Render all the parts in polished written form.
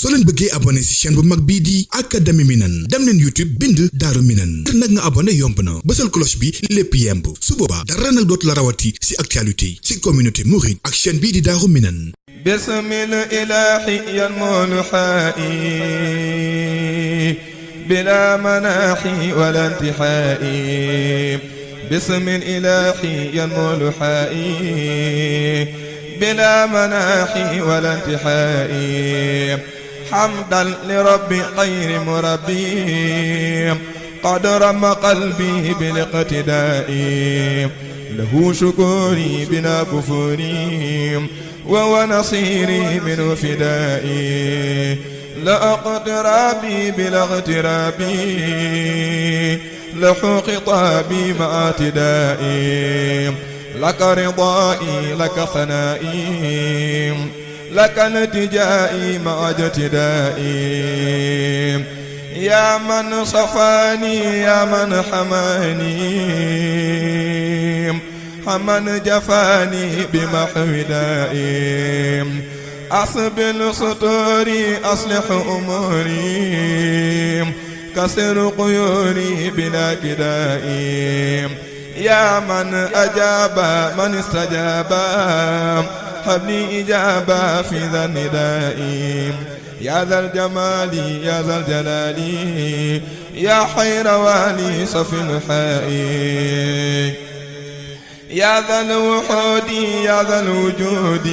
soo leen bëggee abonné ci chaîne bu mag bii di Académie Minane dem leen YouTube bind Daaru Minane ngir nag nga abonné yomb na bësal cloche bi lépp yemb su boobaa dara nag dootu la rawati ci actualité ci communauté mouride ak chaîne bii di Daaru Minane. bismil ilaahi yanmulu xaa'i bila manaahi wala intihaa'i bismil ilaahi yanmulu xaa'i bila manaahi wala intihaa'i hamdan li rabbi xayri murabbi qad rama qalbi bil iqtidaa'i lahu shukuri bila kufuri وهو نصيري من فدائي لا اقترابي بلا اغترابي لحو خطابي مع اعتدائي لك رضائي لك ثنائي لك التجائي مع اجتدائي يا من صفاني يا من حماني حمن جفاني بمحو دائي أصبل سطوري أصلح أموري كسر قيوري بلا كدائي يا من أجاب من استجاب هب لي إجابة في ذا النداء يا ذا الجمال يا ذا الجلال يا خير والي صف الحائي يا ذا الوحود يا ذا الوجود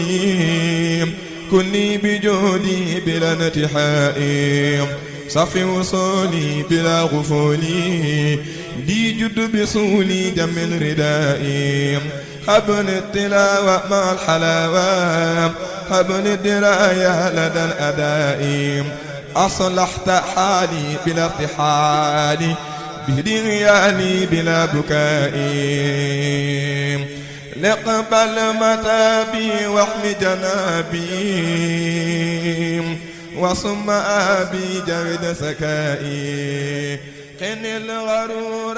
كني بجودي بلا انتحاء صفي وصولي بلا غفولي دي جد بصولي دم ردائي حبل التلاوة مع الحلاوة حبل الدراية لدى الأداء أصلحت حالي بلا ارتحال بدغيالي بلا بكائي لقبل متابي واحم جنابي وصم أبي جود سكائي قن الغرور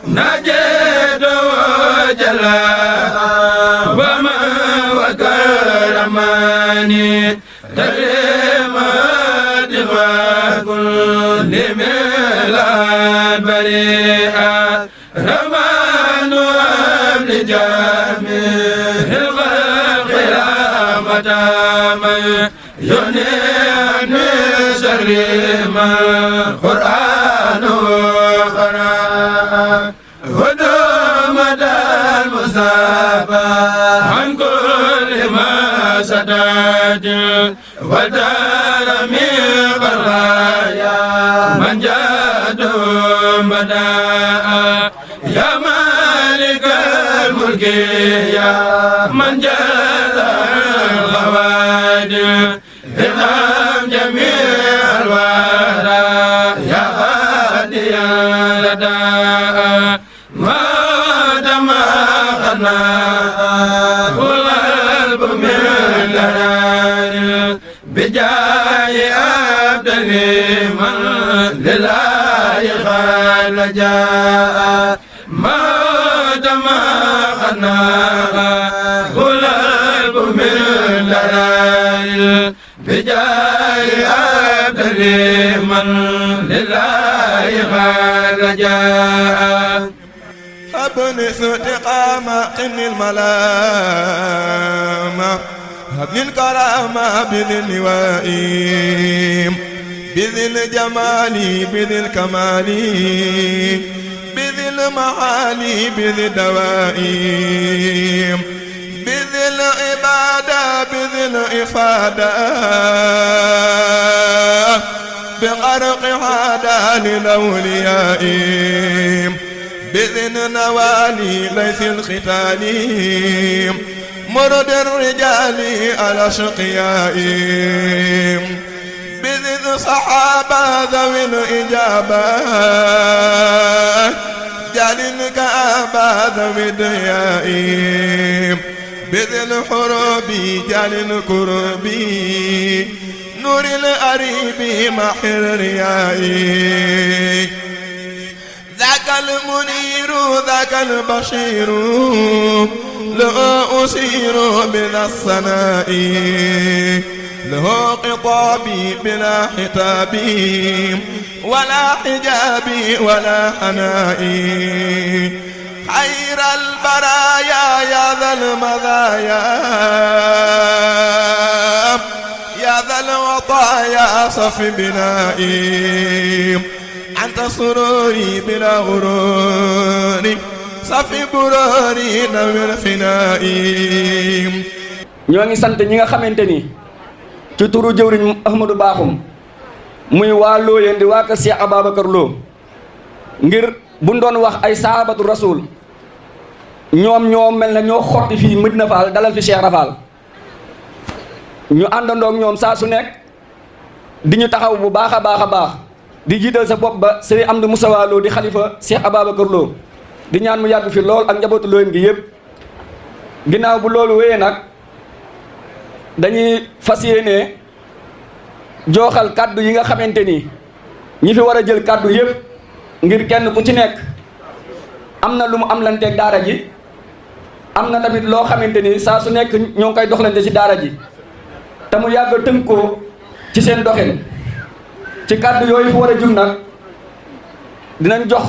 نجد وجلا وما وكرماني ترمت وكل ملان بريئة رمان وابن جامع الخلق رحمة من ينعم شر ما القرآن وقرأ هدومة المصطفى عن كل ما سداد ودار من قرايا من جاد بداء يا مالك الملك يا من جاد الغواد ارحم جميع الورى يا هادي الرداء ما دام خنا والقلب من لنا بجاي عبد من لله خال جاء ما دام خنا والقلب من لنا بجاي عبد من لله خال جاء ابن استقامة قن الملامة هب الكرامة بذي اللواء بذي الجمال بذي الكمال بذي المعالي بذي الدواء بذي العبادة بذي الإفادة بغرق عادة للأولياء بذن نوالي ليس الختال مرد الرجال على شقياء بذن صحابة ذوي الإجابة جال الكعبة ذوي الضياء بذن حروب جال الكرب نور الأريب محر الرياء ذاك المنير ذاك البشير لا أسير من الصناء له خطابي بلا حتابي ولا حجابي ولا حنائي خير البرايا يا ذا المذايا يا ذا الوطايا صف بنائي أنت سروري بلا غرور صف بروري نور فنائي. ñoo ngi sant ñi nga xamante ni ci turu jëwriñ Ahmadou Bakhoum muy waa Looyeen di waa kër Cheikh Ababacar Lo ngir buñ doon wax ay sahabatu rasul ñoom mel na ñoo xotti fii Medina Fall dalal fi Cheikh Rafal ñu àndandoo ak ñoom saa su nekk di ñu taxaw bu baax a baax di jiital sa bopp ba Serigne Amdi Moustapha Lo di xalifa Cheikh Ababacar Lo di ñaan mu yàgg fi lool ak njabootu Looyeen gi yëpp. ginnaaw bu loolu wéyee nag dañuy fas yéene jooxal kàddu yi nga xamante ni ñi fi war a jël kàddu yëpp ngir kenn ku ci nekk am na lu mu am lanteeg daara ji am na tamit loo xamante ni saa su nekk ñoo ngi koy doxlante ci daara ji te mu yàgg a tënkoo ci seen doxin ci kàddu yooyu fi war a jum nag dinañ jox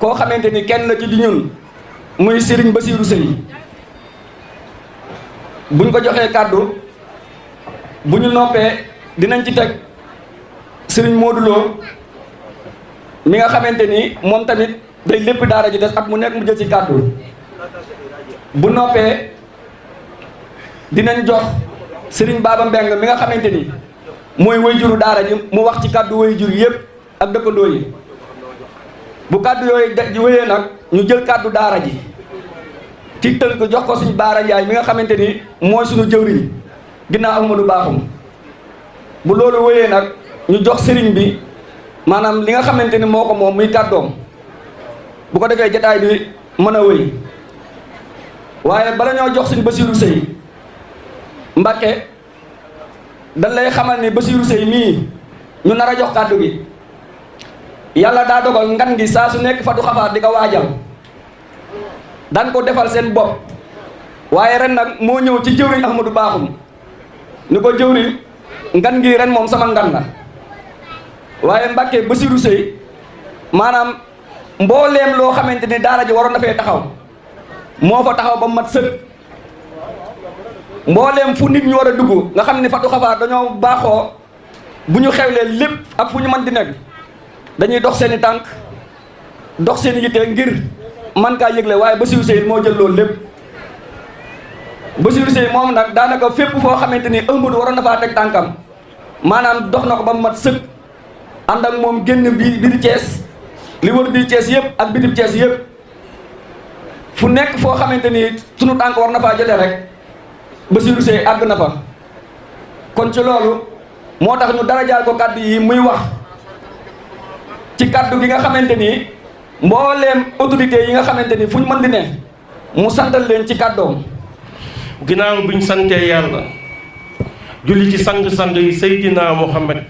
koo xamante ni kenn la ci di ñun muy Serigne Bassirou Seye buñ ko joxee kàddu bu ñu noppee dinañ ci teg Serigne Modou Lo mi nga xamante ni moom tamit day lépp daara ji des ak mu nekk mu jël ci kàddu bu noppee dinañ jox Serigne Baba Mbeng mi nga xamante ni mooy wayjuru daara ji mu wax ci kàddu wayjur yëpp ak dëkkandoo yi bu kàddu yooyu de wéyee nag ñu jël kàddu daara ji ci tënk jox ko suñu Baara Njaay mi nga xamante ni mooy suñu jëwriñ ginnaaw Ahmadou Bakhoum bu loolu wéyee nag ñu jox sëriñ bi maanaam li nga xamante ni moo ko moom muy kàddoom bu ko defee jataay bi mën a wéy waaye bala ñoo jox suñu Bassirou Seye Mbacké dañ lay xamal ni Bassirou Seye mii ñu nar a jox kàddu gi yàlla daa dogal ngan gi saa su nekk Fatou Xafaar di ko waajal daan ko defal seen bopp waaye ren nag moo ñëw ci jëwriñ Ahmadou Bakhoum ni ko jëwriñ ngan gi ren moom sama ngan la waaye Mbacké Bassirou Seye maanaam mbooleem loo xamante ni daara ji waroon na fee taxaw moo fa taxaw ba mat sëkk mbooleem fu nit ñu war a dugg nga xam ni Fatou Xafaar dañoo baaxoo bu ñu xewlee lépp ak fu ñu mën di nekk dañuy dox seeni tànk dox seen yitte ngir man kaa yëgle waaye Bassirou Seye moo jël loolu lépp Bassirou Seye moom nag daanaka fépp foo xamante ni Ahmadou waroon na faa teg tànkam maanaam dox na ko ba mu mat sëkk ànd ak moom génn biir Thiès li wër biir Thiès yëpp ak bitib Thiès yëpp fu nekk foo xamante ni sunu tànk war na faa jotee rek Bassirou Seye àgg na fa kon ci loolu moo tax ñu darajaal ko kàddu yi muy wax ci kàddu gi nga xamante ni mbooleem autorité yi nga xamante ni fu ñu mën di ne mu santal leen ci kàddoom. ginnaaw bi ñu santee yàlla julli ci sang-sang yi Seydina Muhammad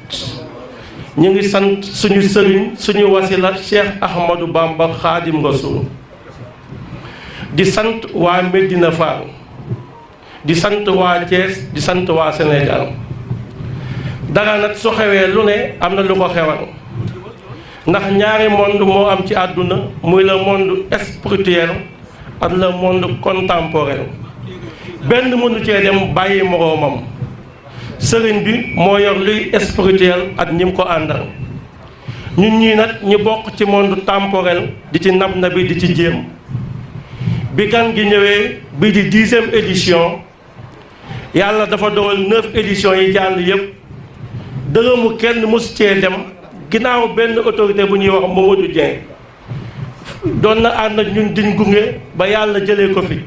ñu ngi sant suñu sëriñ suñu wasila Cheikh Ahmadou Bamba Khadim Rasoul di sant waa Medina Fall di sant waa Thiès di sant waa Sénégal dara nag su xewee lu ne am na lu ko xewal ndax ñaari monde moo am ci àdduna muy le monde spirituel ak le monde contemporain benn mënu cee dem bàyyi moroomam sëriñ bi moo yor luy spirituel ak ñi mu ko àndal ñun ñii nag ñu bokk ci monde temporel di ci nab na bi di ci jéem bi gan gi ñëwee bi di 10e édition yàlla dafa dogal 9 éditions yi jàll yëpp dërëmu kenn mosu cee dem ginnaaw benn autorité bu ñuy wax Mamadou Dieng doon na ànd ak ñun diñ gunge ba yàlla jëlee ko fi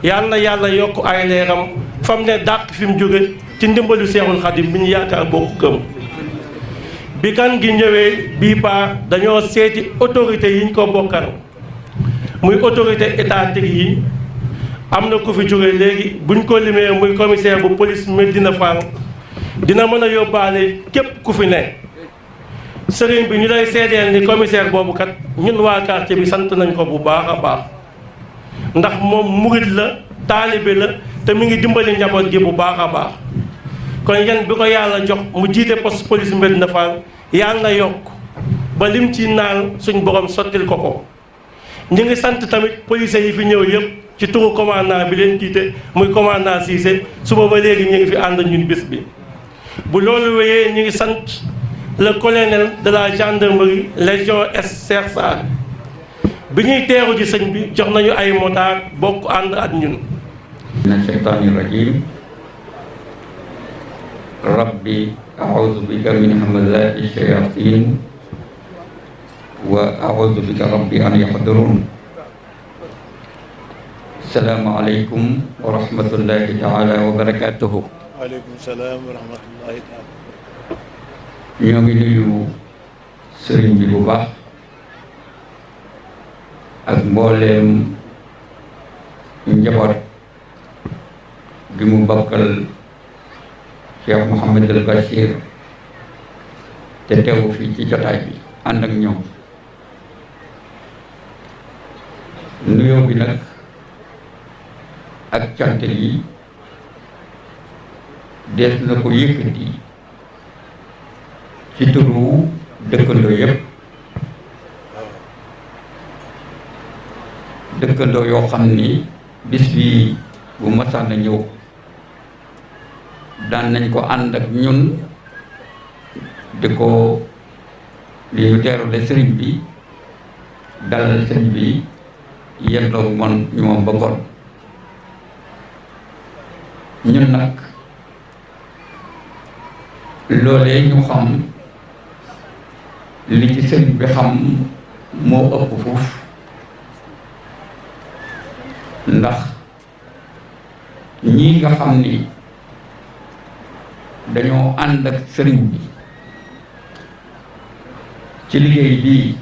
yàlla yàlla yokk ay leeram fam ne dàq fi mu jóge ci ndimbalu Seexul Xadim bi ñu yaakaar bokk gëm bi gan gi ñëwee bii paa dañoo seeti autorité yi ñu ko bokkal muy autorité étatique yi am na ku fi jóge léegi buñ ko limee muy commissaire bu police Medina Fall dina mën a yóbbaale képp ku fi ne sëriñ bi ñu lay seedeel ni commissaire boobu kat ñun waa quartier bi sant nañ ko bu baax a baax ndax moom murit la taalibe la te mi ngi dimbali njaboot gi bu baax a baax kon yan bi ko yàlla jox mu jiite poste police Médina Fall yàlla na yokk ba lim ci naal suñ borom sottil ko ko. ñu ngi sant tamit policiers yi fi ñëw yëpp ci turu commandant bi leen jiite muy commandant Cissé suba ba léegi ñu ngi fi ànd ñun bés bi. bu loolu wéyee ñu ngi sant le colonel de la gendarmerie légion Est Cheikh Sarr bi ñuy teeru ji sëñ bi jox nañu ay motard bokk ànd ak ñun. mina shaytaani rajiim rabbi a'uudu bika min hamazaati shayaatiin wa a'uudu bika rabbi an yahduruun. assalaamu aleykum wa rahmatullahi taala wa barakaatuhu. waaleykum salaam wa rahmatullahi taala. ñoo ngi nuyu sëriñ bi bu baax ak mbooleem njaboot gi mu bokkal Cheikh Mouhamadul Bachir te teewu fii ci jotaay bi ànd ak ñoom. nuyoo bi nag ak cant yi dees na ko yëkkati ci turu dëkkandoo yépp, dëkkandoo yoo xam ni bis bi bu masaan a ñëw daan nañ ko ànd ak ñun di ko li ñu teerule sëriñ bi dalal sëriñ bi yendoog man ñoom ba ngoon. ñun nag loolee ñu xam li ci sëriñ bi xam moo ëpp fuuf, ndax ñii nga xam ni dañoo ànd ak sëriñ bi ci liggéey bii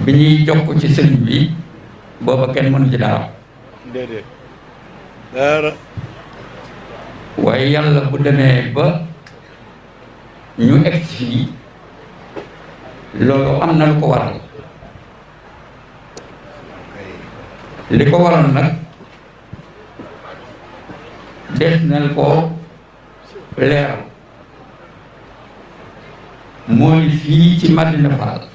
bi ñuy jokk ci sëriñ bi booba kenn mënu ci dara. déedéet dara. waaye yàlla bu demee ba ñu egg fii loolu am na lu ko waral. li ko waral nag des na ko leeral mooy fii ci Médina Fall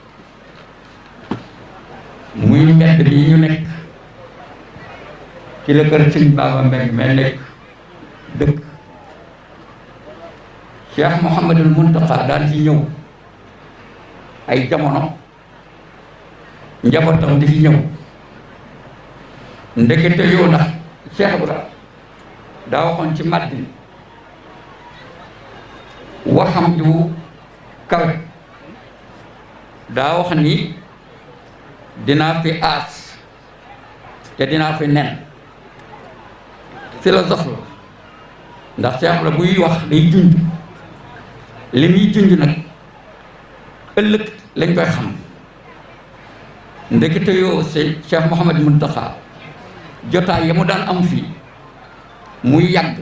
muy mbedd bi ñu nekk ci la kër sëñ Baba Mbeng me nekk dëkk. Cheikh Mouhamadul Muntaxa daan ci ñëw ay jamono njabootam di fi ñëw. ndekete yoo nag Cheikh Ibra daa waxoon ci Madina waxam ju kawe, daa wax ni dinaa fi aas te dinaa fi nen. philosophe la ndax Cheikh Ibra buy wax day junj li muy junj nag ëllëg lañ koy xam. ndekete yoo si Cheikh Mouhamad Muntaxa jotaay ya mu daan am fii muy yàgg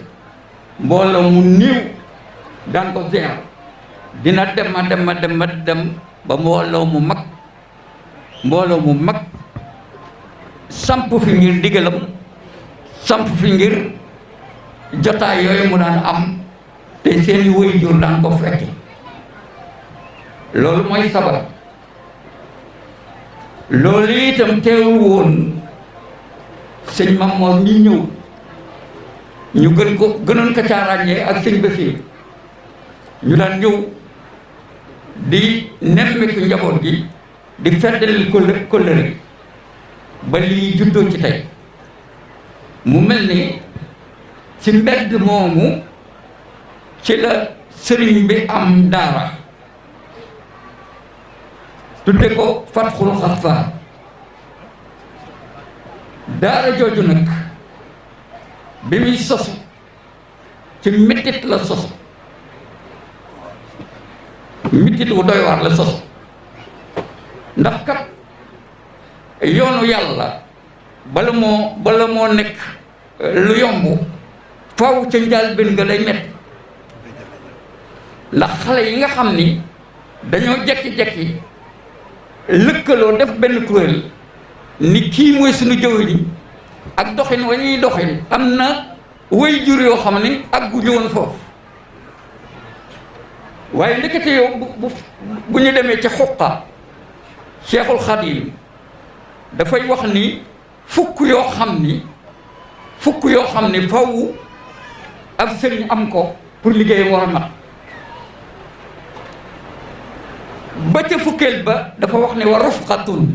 mbooloo mu néew daan ko ziar dina dem ba mbooloo mu mag samp fi ngir ndigalam, samp fi ngir jotaay yooyu mu daan am te seeni waajur daan ko fekke. loolu mooy sabab. loolu itam teewul woon sëñ Mamoor ñi ñëw ñu gënoon ko caa ràññee ak sëñ Basiir ñu daan ñëw di nemmeeku njaboot gi di feddali kóllëre ba lii juddoo ci tey. mu mel ni ci mbedd moomu ci la sëriñ bi am daara tudde ko Fatxul Xafaar. daara jooju nag bi muy sosu ci mettit la sosu, mettit wu doy waar la sosu, ndax kat yoonu yàlla bala moo nekk lu yomb faw ca njëlbéen nga lay metti. ndax xale yi nga xam ni dañoo jekki-jekki lëkkaloo def benn kuréel ni kii mooy suñu jëwriñ ak doxin wa ñuy doxin am na way jur yoo xam ni àgguñu woon foofu waaye ndekete yow bu ñu demee ci xuqa Cheikhul Khadim dafay wax ni fukk yoo xam ni faw ab sëriñ am ko pour liggéeyam war a mat ba ca fukkeel ba dafa wax ne wa rufqatun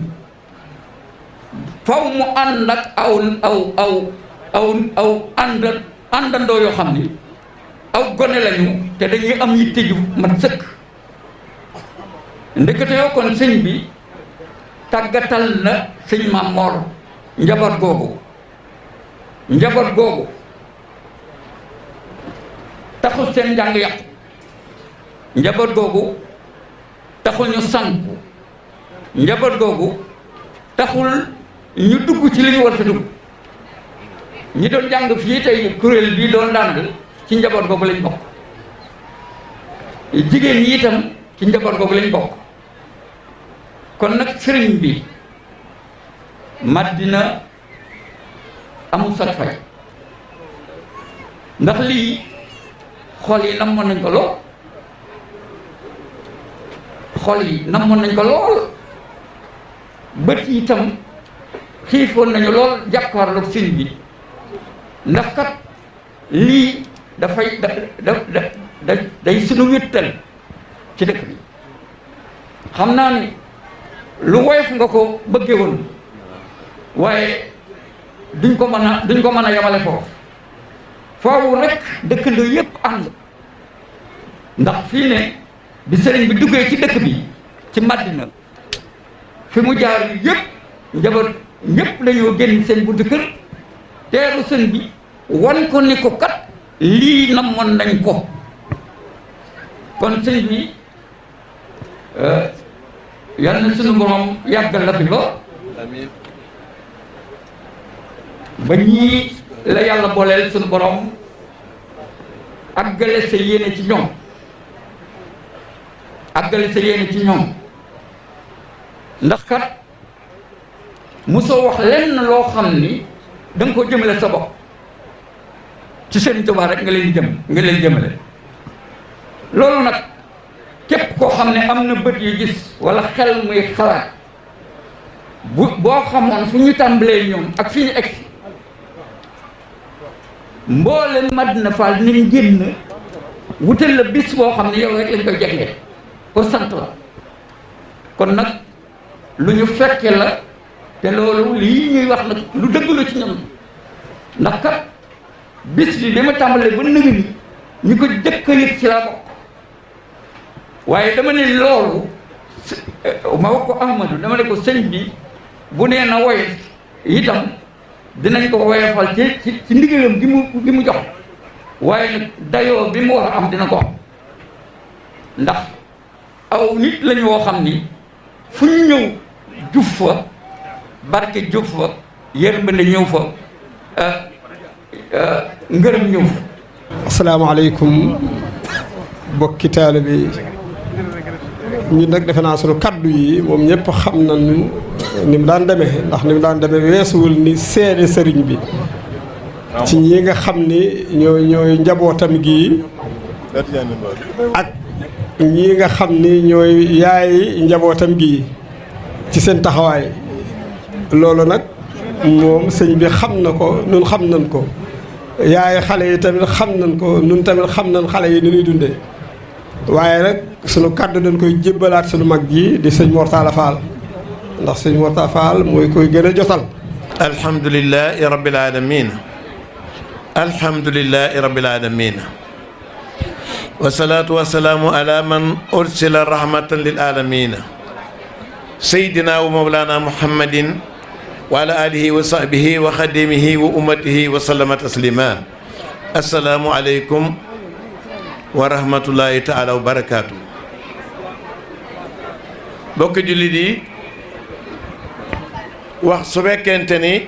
faw mu ànd ak aw àndandoo yoo xam ni aw gone lañu te dañuy am yitte ju mat sëkk ndekete yoo kon sëñ bi tàggatal na sëñ Maam Mor njaboot googu taxul seen njàng yàqu njaboot googu taxul ñu sànku njaboot googu taxul ñu dugg ci li ñu war a dugg ñi doon jàng fii tey kuréel bii doon dàng ci njaboot googu lañ bokk jigéen ñi itam ci njaboot googu lañ bokk kon nag sëriñ bi Madina amul sat fay ndax lii xol yi namoon nañ ko lool bët yi itam xiifoon nañu lool jàkkaarloog sëriñ bi ndax kat lii dafay day sunu wéttal ci dëkk bi xam naa ni lu woyof nga ko bëggee woon waaye duñ ko mën a yamale foofu rek dëkkandoo yépp ànd ndax fii ne bi sëriñ bi duggee ci dëkk bi ci Madina fi mu jaar yépp njaboot ñépp dañoo génn seen buntu kër teeru sëñ bi wan ko ni ko kat lii namoon nañ ko kon sëñ bi yal na sunu borom yàggal la fi lool ba ñii la yàlla booleel sunu borom àggale sa yéene ci ñoom ndax kat mosoo wax lenn loo xam ni da nga ko jëmale sa bopp ci Sëriñ Tuubaa rek nga leen jëmale loolu nag képp koo xam ne am na bët yu gis wala xel muy xalaat boo xamoon fu ñu tàmbalee ñoom ak fi ñu egg mboole Madina Fall ni ñu génn wutal la bis boo xam ne yow rek lañ koy jeexlee pour sant la kon nag lu ñu fekke la te loolu lii ñuy wax nag lu dëgg la ci ñoom ndax kat bis bi ma tàmbalee ba nëgë ni ñu ko jëkk a yëg ci laa bokk waaye dama ne loolu ma wax ko Ahmadou dama ne ko sëñ bi bu nee na woyof itam dinañ ko woyofal ci ndigalam gi mu jox waaye nag dayoo bi mu war a am dina ko am ndax aw nit lañu woo xam ni fu ñu ñëw juf fa barke juf fa yërmande ñëw fa ngërëm ñëw fa. asalaamaaleykum bokki taalibe bi ñun nag defe naa sunu kaddu yi moom ñëpp xam nañu ni mu daan demee ndax ni mu daan demee weesuwul ni seede sëriñ bi ci ñi nga xam ni ñooy njabootam gi ak ñi nga xam ni ñooy yaay njabootam gi ci seen taxawaay loolu nag moom sëñ bi xam na ko nun xam nañ ko yaay xale yi tamit xam nañ ko nun tamit xam nañ xale yi ni ñuy dundee waaye nag sunu kàddu dañ koy jébbalaat sunu mag ji di sëñ Mortala Fall ndax sëñ Mortala Fall mooy koy gën a jotal. alhamdulilahi rabbil alamin alhamdulilahi rabbil alamin wasalaatu wasalaamu ala man ursila rahmatan lil alamin sayyidina wa mawlana muhammadin wa ala alihi wa sahbihi wa xadimihi wa ummatihi wa sallama taslima assalaamu aleykum wa rahmatullahi taala wa barakaatu. bokki jullit yi wax su fekkente ni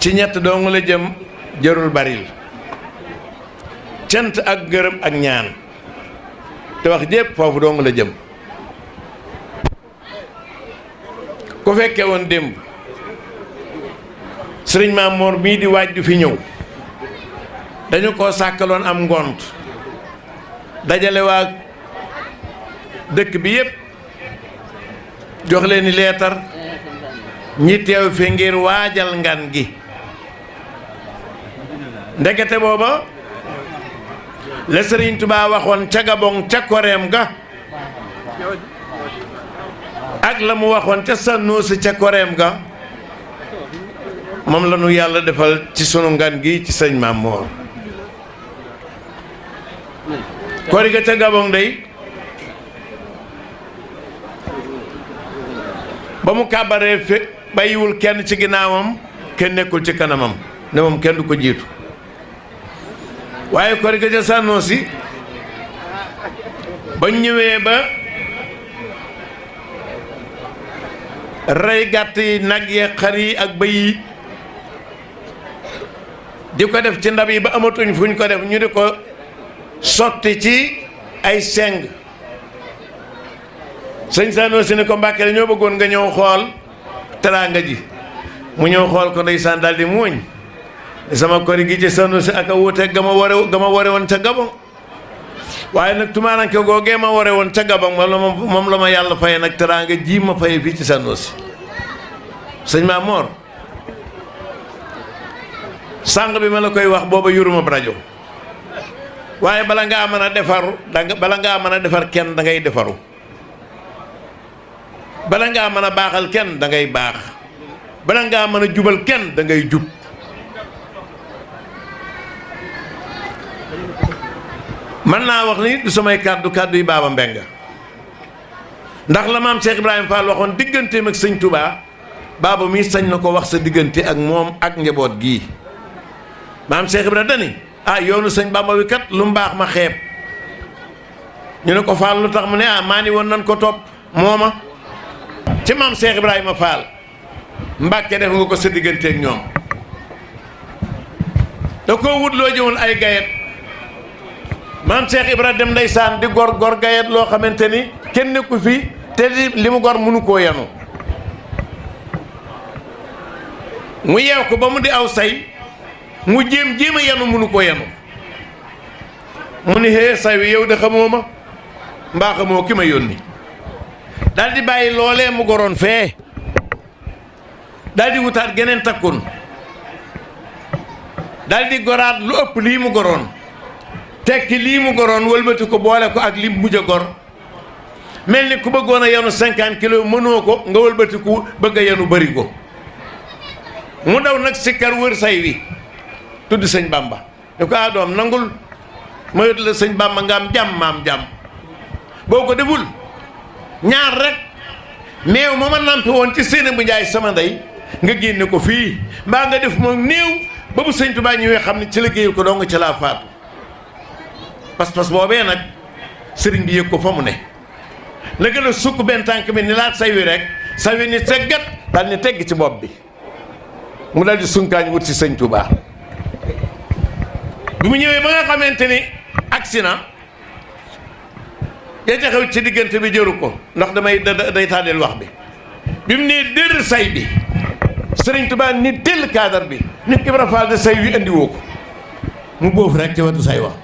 ci ñett dong la jëm jërul baril cant ak gërëm ak ñaan te wax jépp foofu dong la jëm. ku fekke woon démb sëriñ Maam Mor mii di waaj du fi ñëw dañu ko sàkkaloon am ngont dajale waa dëkk bi yépp jox leen ni leetar ñi teew fi ngir waajal ngan gi ndekete booba la Sëriñ Tuubaa waxoon ca Gabon ca koreem ga ak la mu waxoon ca Sànnoosi ca koreem ga moom la nu yàlla defal ci sunu ngan gi ci sëñ Maam Moor kori ga ca Gabon day ba mu kàbbaree fe bàyyiwul kenn ci ginnaawam kenn nekkul ci kanamam ne moom kenn du ko jiitu waaye kori ga ca Sànnoosi ba ñëwee ba rey gàtt yi nag yi xar yi ak bëy yi di ko def ci ndab yi ba amatuñ fuñ ko def ñu di ko sotti ci ay seng sëñ Sànnoosi ne ko Mbàkke dañoo bëggoon nga ñëw xool teraanga ji mu ñëw xool ko ndeysaan daal di muuñ sama kori gi ci Sànnoosi ak a wuuteeg ga ma ware woon ca Gabon waaye nag tumaaranke googee ma ware woon ca Gabon moom la ma yàlla faye nag teraanga ji ma faye fii ci Sànnoosi sëñ Maam Moor sàng bi ma la koy wax booba yuruma rajo waaye bala ngaa mën a defaru bala ngaa mën a defar kenn da ngay defaru bala ngaa mën a baaxal kenn da ngay baax bala ngaa mën a jubal kenn da ngay jub mën naa wax ni du samay kàddu yi Baaba Mbengue ndax la maam Cheikh Ibrahima Fall waxoon digganteem ak sëñ Touba baaba mi sañ na ko wax sa diggante ak moom ak njaboot gii maam Cheikh Ibrahima dani yoonu sëñ Bamba wi kat lu mu baax ma xeeb ñu ne ko Fall lu tax mu ne maa ni woon nan ko topp mooma ci maam Cheikh Ibrahima Fall Mbàkke def nga ko sa diggante ak ñoom da koo wut loo jëwoon ay gayet maam Cheikh Ibrahima dem ndeysaan di gor gayet loo xamante ni kenn nekku fi te li mu gor mënu koo yanu mu yeew ko ba mu di aw say mu jéem a yanu mënu koo yanu mu ni hee say wi yow de xamoo ma mbaa xamoo ki ma yónni daal di bàyyi loolee mu goroon fee daal di wutaat geneen takkun daal di goraat lu ëpp lii mu goroon tekki lii mu goroon wëlbati ko boole ko ak li mujj a gor mel ni ku bëggoon a yanu 50 kilos mënoo ko nga wëlbati ku bëgg a yanu bëri ko mu daw nag sikkar wër say wi tudd sëñ Bamba ne ko doom nangul ma yot la sëñ Bamba nga am jàmm maam jàmm boo ko deful ñaar rek néew ma ma nampi woon ci séena bu njaay sama ndey nga génne ko fii mbaa nga def moom néew ba bu sëñ Tuubaa ñëwee xam ne ci liggéeyu ko doo nga ci laa faatu pas-pas boobee nag sëriñ bi yëg ko fa mu ne la gën a sukk benn tànk bi ni laat say wi rek say wi ni seggat daal ni tegg ci bopp bi mu daal di sunkaañ wut si sëñ Tuubaa bi mu ñëwee ba nga xamante ni accident ya ca xew ci diggante bi jëru ko ndax day tàddeel wax bi mu nee dër say bi sëriñ Tuubaa ni tell kaadar bi nit Ibra Faal de say wi andi woo ko mu boofu rek ci wetu say wax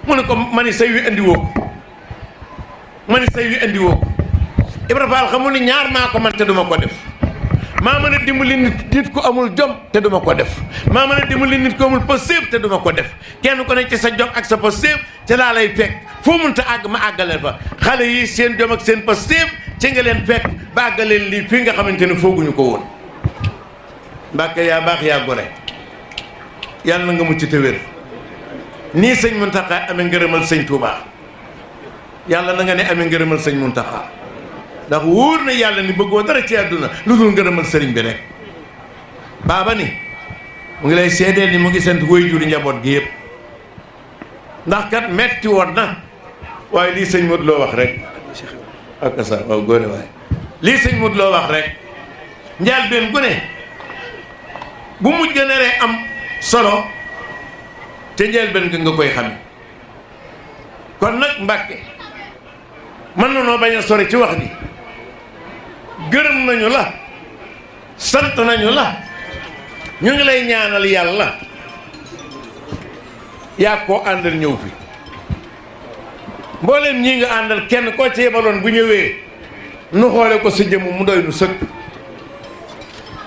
mu ne ko ma ni say wi andi woo ko ma ni say wi andi woo ko Ibra Faal xamul ni ñaar maa ko man te duma ko def maa mën a dimbali nit ku amul jom te duma ko def maa mën a dimbali nit ku amul pastéef te duma ko def kenn ko ne ci sa jom ak sa pastéef ci laa lay fekk foo mënta àgg ma àggaleen fa xale yi seen jom ak seen pastéef ci nga leen fekk ba àggaleen lii fii nga xamante ne fooguñu ko woon Mbàkke yaa baax yaa gore yàlla na nga mucc te wér nii sëñ Muntaxa amee ngërëmal sëñ Tuubaa yàlla na nga ne amee ngërëmal sëñ Muntaxa ndax wóor na yàlla ni bëggoo dara ci àdduna lu dul ngërëmal sëriñ bi rek baaba ni mu ngi lay seedeel ni mu ngi sant woy juri njaboot gi yëpp ndax kat metti woon na waaye lii sëñ Modou Lo wax rek ak sa waaw góore waaye lii sëñ Modou Lo wax rek njaal benn gu ne bu mujj ga neree am solo te njël benn nga koy xame kon nag Mbàkke mën na noo bañ a sori ci wax ji gërëm nañu la sant nañu la ñu ngi lay ñaanal yàlla yaa koo àndal ñëw fi mbooleem ñii nga àndal kenn koo ci yebaloon bu ñëwee nu xoole ko sa jëmm mu doy nu sëkk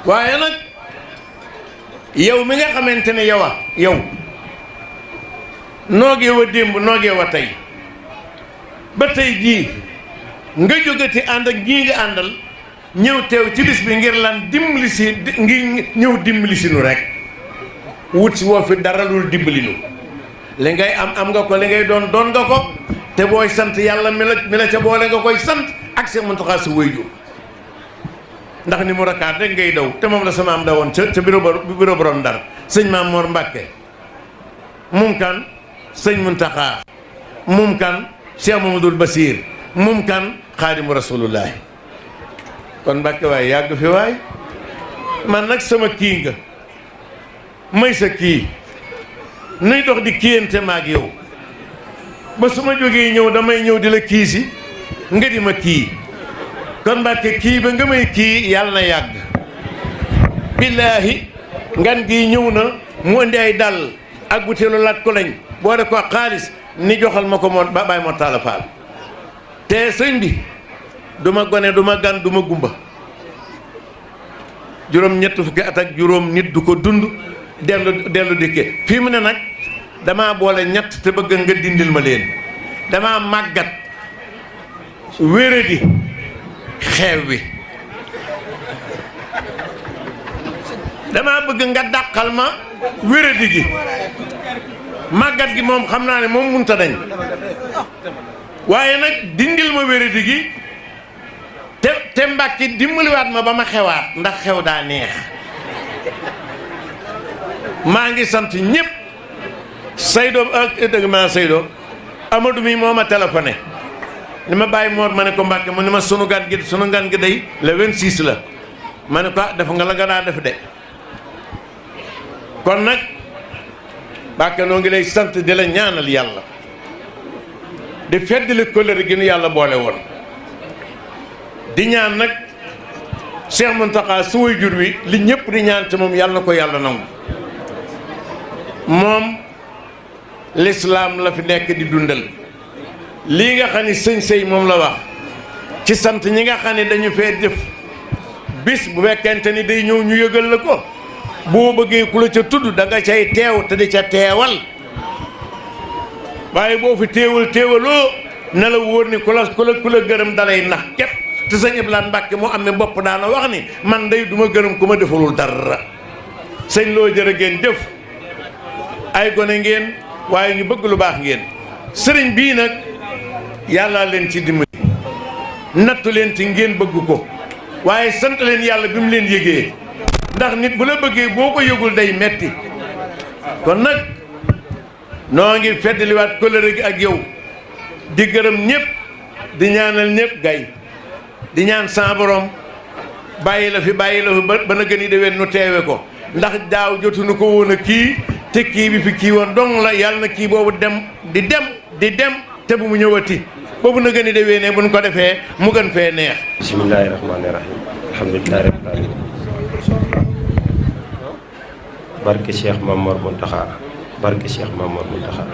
waaye nag yow mi nga xamante ne yow noogee wa démb noogee wa tey ba tey jii nga jógati ànd ak ñii nga àndal ñëw teew ci bis bi ngir lan dimbali si ngir ñëw dimbali si nu rek wut si woo fi dara lul dimbali nu li ngay am nga ko li ngay doon nga ko te booy sant yàlla mi la ca boole nga koy sant ak seen Muntaxa si wëy ju ndax ni mu rakaat rek ngay daw te moom la sama am dawoon ca bureau borom Ndar sëñ Maam Mor Mbàkke mum kan sëñ Muntaxa mum kan Cheikh Mamadou Basir mum kan Xaadimu Rasulullahi kon Mbàkke waay yàgg fi waay man nag sama kii nga may sa kii nuy dox di kiyante maag yow ba su ma jógee ñëw damay ñëw di la kii si nga di ma kii kon Mbàkke kii ba nga may kii yàlla na yàgg billaahi ngan gi ñëw na mu indi ay dàll ak butéelu lat ko lañ boole ko xaalis ni joxal ma ko moo bàyyi moo taala faal te sëñ bi du ma gone du ma gan du ma gumba juróom ñett fukki at ak juróom nit du ko dund dellu dikke fii mu ne nag damaa boole ñett te bëgg nga dindil ma leen damaa màggat wéradi xeew wi damaa bëgg nga dàqal ma wéradi gi màggat gi moom xam naa ne moom munta dañ waaye nag dindil ma wéradi gi te Mbàkke dimbaliwaat ma ba ma xewaat ndax xew daa neex maa ngi sant ñëpp Seydou ak dëgg maa Seydou Amadou mi moo ma téléphoné ni ma bàyyi Mor ma ne ko Mbàkke mu ne ma sunu gan gi day le 26 la ma ne ko def nga la nga daa def de kon nag Mbàkke noo ngi lay sant di la ñaanal yàlla di feddali kóllëre gi nu yàlla boole woon di ñaan nag Cheikh Mountakha su way jur wi li ñëpp di ñaan ci moom yàlla na ko yàlla nangu moom lislaam la fi nekk di dundal lii nga xam ni sëñ sëy moom la wax ci sant ñi nga xam ne dañu fee jëf bis bu fekkente ni day ñëw ñu yëgal la ko boo bëggee ku la ca tudd da nga cay teew te di ca teewal waaye boo fi teewaloo na la wóor ni ku la gërëm dalay nax képp te sëñ Abdoulaye Mbàkke moo am ne bopp daana wax ni man day duma gërëm ku ma defalul dara sëñ loo jërë ngeen jëf ay gone ngeen waaye ñu bëgg lu baax ngeen sëriñ bii nag yàlla leen ci dimbali nattu leen ci ngeen bëgg ko waaye sant leen yàlla bi mu leen yëgee ndax nit bu la bëggee boo ko yëgul day metti kon nag noo ngi feddaliwaat kóllëre gi ak yow di gërëm ñëpp di ñaanal ñëpp gay di ñaan sa borom bàyyi la fi ba na gën yi déwén nu teewe ko ndax daaw jotuñu ko woon a kii te kii bi fi kii woon dong la yàlla na kii boobu dem di dem te bu mu ñëwati boobu na gën yi déwénee bu ñu ko defee mu gën fee neex. bismillaahi rahmaani rahiim alhamdulillaahi rabbil aalamiin barke Cheikh Mamor Mountakha barke Cheikh Mamor Mountakha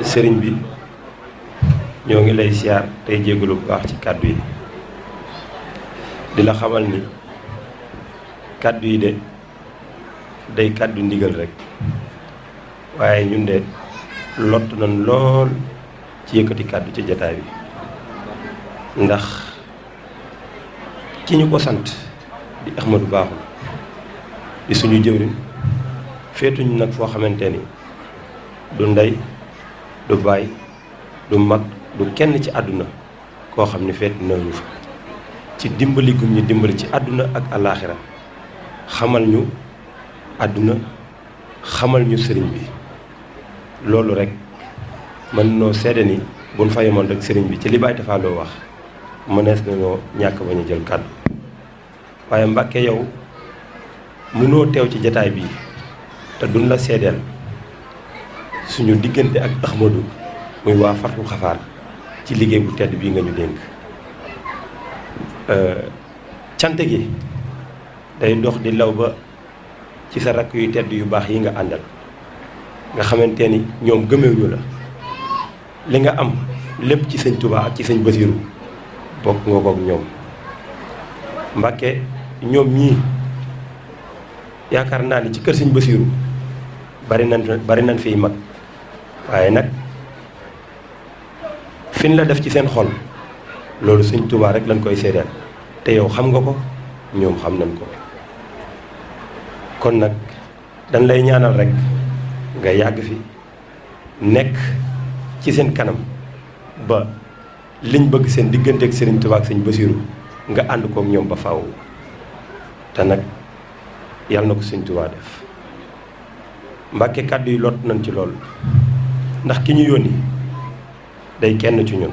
sëriñ bi ñoo ngi lay siyaar tey jégalu bu baax ci kàddu yi di la xamal ni kàddu yi de day kàddu ndigal rek waaye ñun de lott nañ lool ci yëkkati kàddu ci jataay bi ndax ki ñu ko sant di Ahmadou Bakhoum di suñu jëwriñ féetuñu nag foo xamante ni du ndey du baay du mag du kenn ci àdduna koo xam ne feet nawuñu fa ci dimbali gum ñu dimbali ci àdduna ak alaaxira xamal ñu àdduna xamal ñu sëriñ bi loolu rek mën noo seede ni buñ fa yemoon rek sëriñ bi ci li Baay Tafa Lo wax mënees na noo ñàkk bañ a jël kàddu waaye Mbàkke yow mënoo teew ci jataay bii te duñ la seedeel suñu diggante ak Ahmadou muy waa Fatul Xafaar ci liggéey bu tedd bii nga ñu dénk cant gi day dox di law ba ci sa rakk yu tedd yu baax yi nga àndal nga xamante ni ñoom gëmewuñu la li nga am lépp ci sëñ Touba ak ci sëñ Basiiru bokk nga kook ñoom Mbàkke ñoom ñii yaakaar naa ni ci kër sëñ Basiiru bari nañ fiy mag waaye nag fin la def ci seen xol loolu sëñ Touba rek lañ koy seedeel te yow xam nga ko ñoom xam nañ ko kon nag dañ lay ñaanal rek nga yàgg fi nekk ci seen kanam ba liñ bëgg seen diggante ak Serigne Touba ak sëñ Basiiru nga ànd kook ñoom ba faaw te nag yàlla na ko sëñ Touba def Mbàkke kàddu yi lot nañ ci loolu ndax ki ñu yónni day kenn ci ñun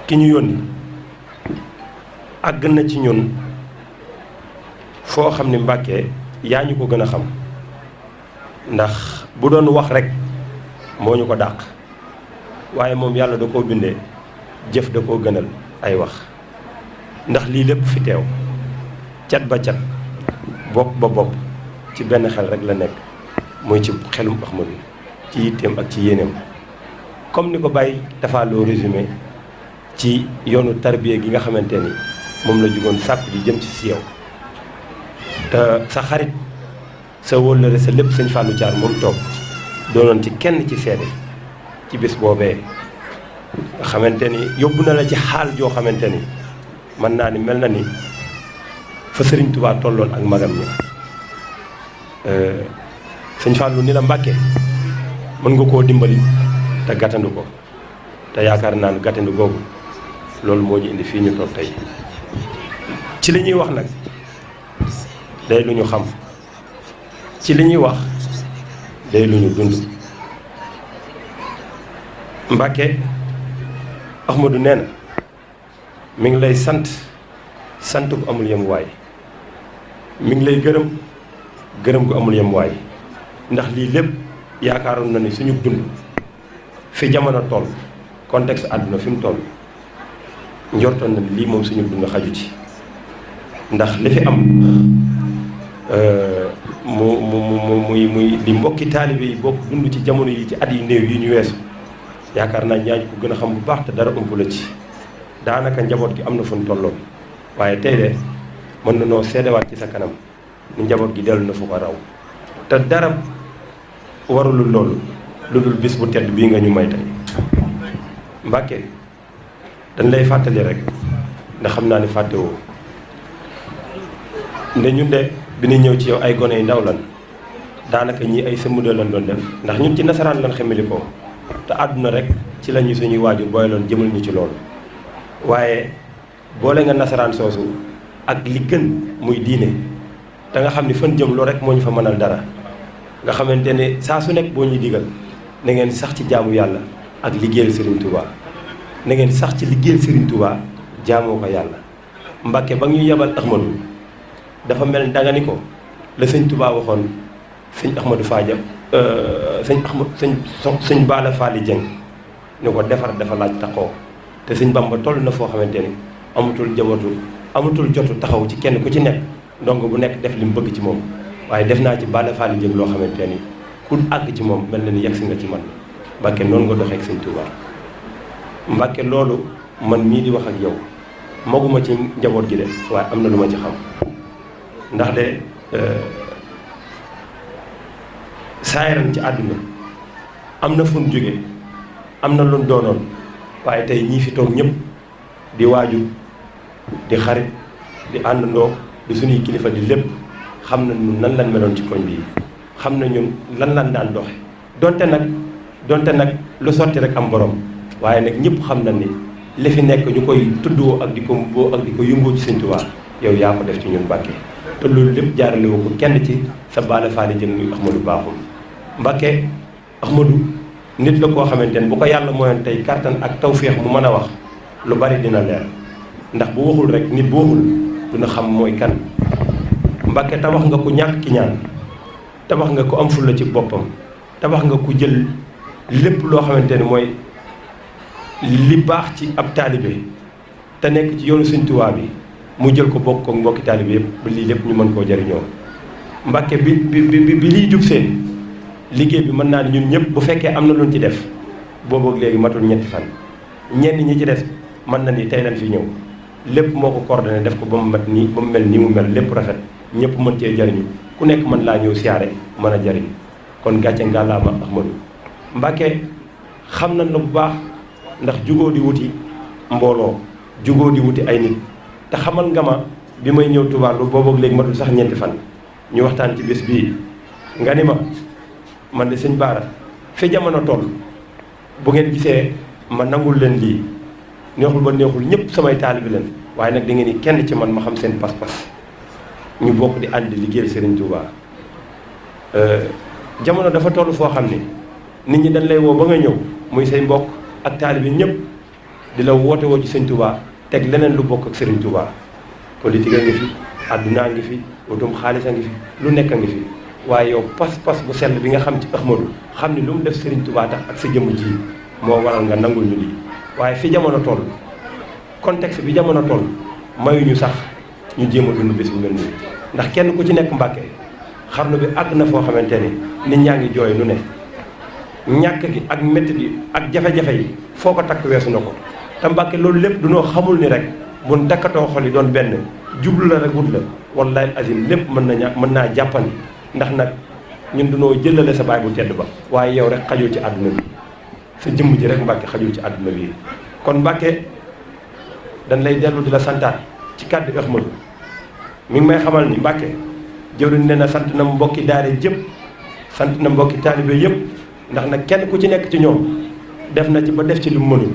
ki ñu yónni àgg na ci ñun foo xam ne Mbàkke yaa ñu ko gën a xam ndax bu doon wax rek moo ñu ko dàq waaye moom yàlla da koo bindee jëf da koo gënal ay wax ndax lii lépp fi teew cat ba cat bopp ba bopp ci benn xel rek la nekk mooy ci xelum Ahmadu ci yitteem ak ci yéeneem comme ni ko Baye dafa loo résumé ci yoonu tarbiya gi nga xamante ni moom la jugoon sàkku ji jëm ci si yow te sa xarit sa wóllëre sa lépp sëñ Fallou Thiar moom toog doonoon ci kenn ci seede ci bés boobee nga xamante ni yóbbu na la ci xaal joo xamante ni mën naa ni mel na ni fa Serigne Touba tolloon ak magam ñi sëñ Fallou ni la Mbàkke mën nga koo dimbali te gàttandu ko te yaakaar naa ne gàttandu googu loolu moo ñu indi fii ñu toog tey ci li ñuy wax nag day lu ñu xam ci li ñuy wax day lu ñu dund Mbàkke Ahmadu nee na mi ngi lay sant gu amul yem waay mi ngi lay gërëm gu amul yem waay ndax lii lépp yaakaaroon na ni suñu dund fi jamono toll contexte àdduna fi mu toll njortoon na ni lii moom suñu dund xaju ci ndax li fi am muy li mbokki taalibe yi bokk dund ci jamono yi ci at yu néew yi ñu weesu yaakaar naa ñaañ ko gën a xam bu baax te dara ëmp la ci daanaka njaboot gi am na fu ñu tolloon waaye tey de mën na noo seedewaat ci sa kanam ni njaboot gi dellu na fu ko raw te dara warulul loolu lu dul bis bu tedd bii nga ñu may tey Mbàkke dañ lay fàttali rek ndax xam naa ni fàttewoo nde ñun de bi ñu ñëw ci yow ay gone yu ndaw lan daanaka ñii ay sëmmudal lan doon def ndax ñun ci nasaraan lan xamili ko te àdduna rek ci la ñu suñuy waajur booy loon jëmal ñu ci loolu waaye boole nga nasaraan soosu ak li gën muy diine te nga xam ni fan jëm loolu rek moo ñu fa mënal dara nga xamante ne saa su nekk boo ñuy digal na ngeen sax ci jaamu yàlla ak liggéeyal Serigne Touba na ngeen sax ci liggéeyal Serigne Touba jaamoo ko yàlla Mbàkke ba ñu yebal Ahmadu dafa mel ni danga ni ko la sëñ Touba waxoon sëñ Ahmadou Fadia sëñ Bala Fally Dieng ni ko defar dafa laaj taxaw te sëñ Bamba toll na foo xamante ni amatul jotu taxaw ci kenn ku ci nekk ndongo bu nekk def li mu bëgg ci moom waaye def naa ci Bala Fally Dieng loo xamante ni ku àgg ci moom mel na ni yegsi nga ci man Mbàkke noonu nga doxee ak sëñ Touba Mbàkke loolu man mii di wax ak yow maguma ci njaboot gi de waaye am na lu ma ci xam ndax de saayaran ci àdduna am na fu ñu jóge am na lu ñu doonoon waaye tey ñii fi toog ñëpp di waajur di xarit di àndandoo di suñuy kilifa di lépp xam na ñun nan lan meloon ci koñ bii xam na ñun lan lan daan doxe donte nag lu sotti rek am borom waaye nag ñëpp xam na ni li fi nekk ñu koy tuddoo ak di ko mboo ak di ko yëngoo ci Sëñ Tuubaa yow yaa ko def ci ñun Mbàkke te loolu lépp jaarale woo ko kenn ci sa Bala Fally Dieng muy Ahmadou Bakhoum Mbàkke Ahmadou nit la koo xamante ne bu ko yàlla mooyoon tey kattan ak tawféex mu mën a wax lu bari dina leer ndax bu waxul rek nit bu waxul dina xam mooy kan Mbàkke tabax nga ku ñàkk ki ñaan tabax nga ku am fulla ci boppam tabax nga ku jël lépp loo xamante ne mooy li baax ci ab taalibe te nekk ci yoonu Sëñ Tuubaa bi mu jël ko bokk ko mbokki taalibe yëpp ba lii lépp ñu mën koo jariñoo Mbàkke bi liy jub seen liggéey bi mën naa ne ñun ñëpp bu fekkee am na luñ ci def boobu léegi matul ñetti fan ñenn ñi ci des mën na ni tey lañ fi ñëw lépp moo ko coordonné def ko ba mu mat nii ba mu mel nii mu mel lépp rafet ñëpp mën cee jariñu ku nekk mën laa ñëw siyaare mën a jariñ kon gàcce ngàllaama Ahmadou Mbàkke xam nañ la bu baax ndax jugoo di wuti mbooloo jugoo di wuti ay nit te xamal nga ma bi may ñëw Tuubaa lu boobu léegi matul sax ñeenti fan ñu waxtaan ci bés bii nga ni ma man de sëñ Baara fi jamono toll bu ngeen gisee ma nangul leen lii neexul ba neexul ñëpp samay taalibe leen waaye nag da ngeen ni kenn ci man ma xam seen pas-pas ñu bokk di ànd liggéeyal Serigne Touba jamono dafa toll foo xam ne nit ñi dañ lay woo ba nga ñëw muy say mbokk ak taalibe ñëpp di la woote woo ci Serigne Touba teg leneen lu bokk ak Serigne Touba politique a ngi fi àddunaa ngi fi wutum xaalis a ngi fi lu nekk a ngi fi waaye yow pas-pas bu sell bi nga xam ci Ahmadou xam ni lu mu def Serigne Touba tax ak sa jëmm ji moo waral nga nangul ñu lii waaye fi jamono toll contexte bi jamono toll mayuñu sax ñu jéem a dund bés bu mel nii ndax kenn ku ci nekk Mbàkke xarnu bi àgg na foo xamante ni nit ñaa ngi jooy lu ne ñàkk gi ak métti gi ak jafe-jafe yi foo ko takk weesu na ko te Mbàkke loolu lépp dunoo xamul ni rek buñ dakkatoo xol yi doon benn jublu la rek wut la wallahi azim lépp mën naa jàppandi ndax nag ñun dunoo jëlale sa baay bu tedd ba waaye yow rek xajul ci àdduna bi sa jëmm ji rek Mbàkke xajul ci àdduna bi kon Mbàkke dañ lay dellu di la santaat ci kàddu Ahmadou mi ngi may xamal ni Mbàkke jëwriñ ne na sant na mbokki daare jëpp sant na mbokki taalibe yëpp ndax nag kenn ku ci nekk ci ñoom def na ci ba def ci lu mu mënul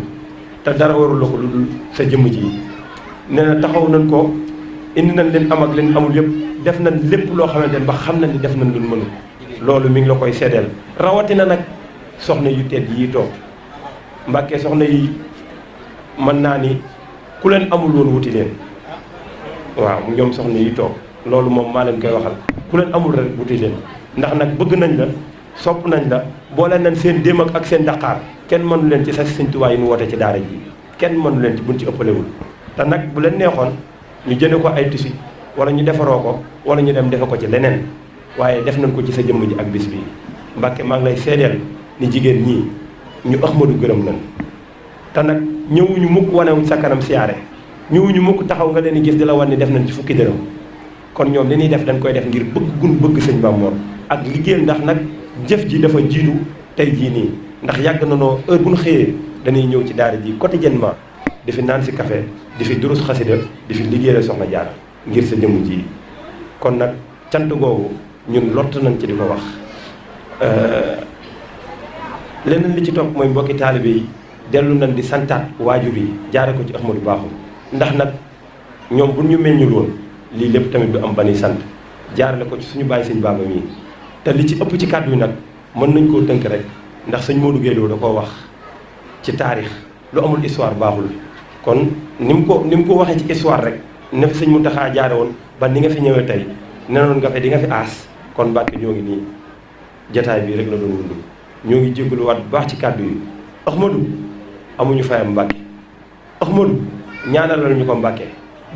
te dara warul la ko lu dul sa jëmm ji nee na taxaw nañ ko indi nañ leen am ak leen amul yëpp def nañ lépp loo xamante ne ba xam nañ ni def nañ lu mënul loolu mi ngi la koy seddeel rawatina nag soxna yu tedd yi toog Mbàkke soxna yi mën naa ni ku leen amul woon wuti leen waaw ñoom soxna yi toog loolu moom maa leen koy waxal ku leen amul rek wuti leen ndax nag bëgg nañ la sopp nañ la boole nañ seen déem ak seen daqaar kenn mënu leen ci sa Sëñ Tuubaa yi nu woote ci daara ji kenn mënu leen ci buñ ci ëppalewul te nag bu leen neexoon ñu jëne ko ay tissu wala ñu defaroo ko wala ñu dem defe ko ci leneen waaye def nañ ko ci sa jëmm ji ak bis bi Mbàkke maa ngi lay seedeel ni jigéen ñii ñu Ahmadou gërëm nañ te nag ñëwuñu mukk wanewuñ sa kanam siyaare ñëwuñu mukk taxaw nga leen di gis di la wan ni def nañ ci fukki dërëm kon ñoom li ñuy def dañ koy def ngir bëgg gun bëgg sëñ Mamoor ak liggéeyal ndax nag jëf ji dafa jiitu tey jii nii ndax yàgg na noo heure bu ñu xëyee dañuy ñëw ci daara ji quotidiennement di fi naan si café di fi durus xasida di fi liggéeyal soxna Jaara ngir sa jëmm ji kon nag cant googu ñun lott nañ ci di ko wax leneen li ci topp mooy mbokki taalibe yi dellu nañ di santaat waajur yi jaare ko ci Ahmadou Bakhoum ndax nag ñoom bu ñu meññul woon lii lépp tamit du am ba ni sant jaarale ko ci suñu bàyyi sëñ Baba mii te li ci ëpp ci kàddu yi nag mën nañ koo tënk rek ndax sëñ Modou Gueye Lo da koo wax ci taarix lu amul histoire baaxul kon ni mu ko waxee ci histoire rek ne fi sëñ Mountakha jaare woon ba ni nga fi ñëwee tey nenoon nga fi di nga fi aas kon Mbàkke ñoo ngi nii jataay bii rek la doon wund ñoo ngi jégaluwaat bu baax ci kàddu yi Ahmadou amuñu fayam Mbàkke Ahmadou ñaanalal ñu ko Mbàkke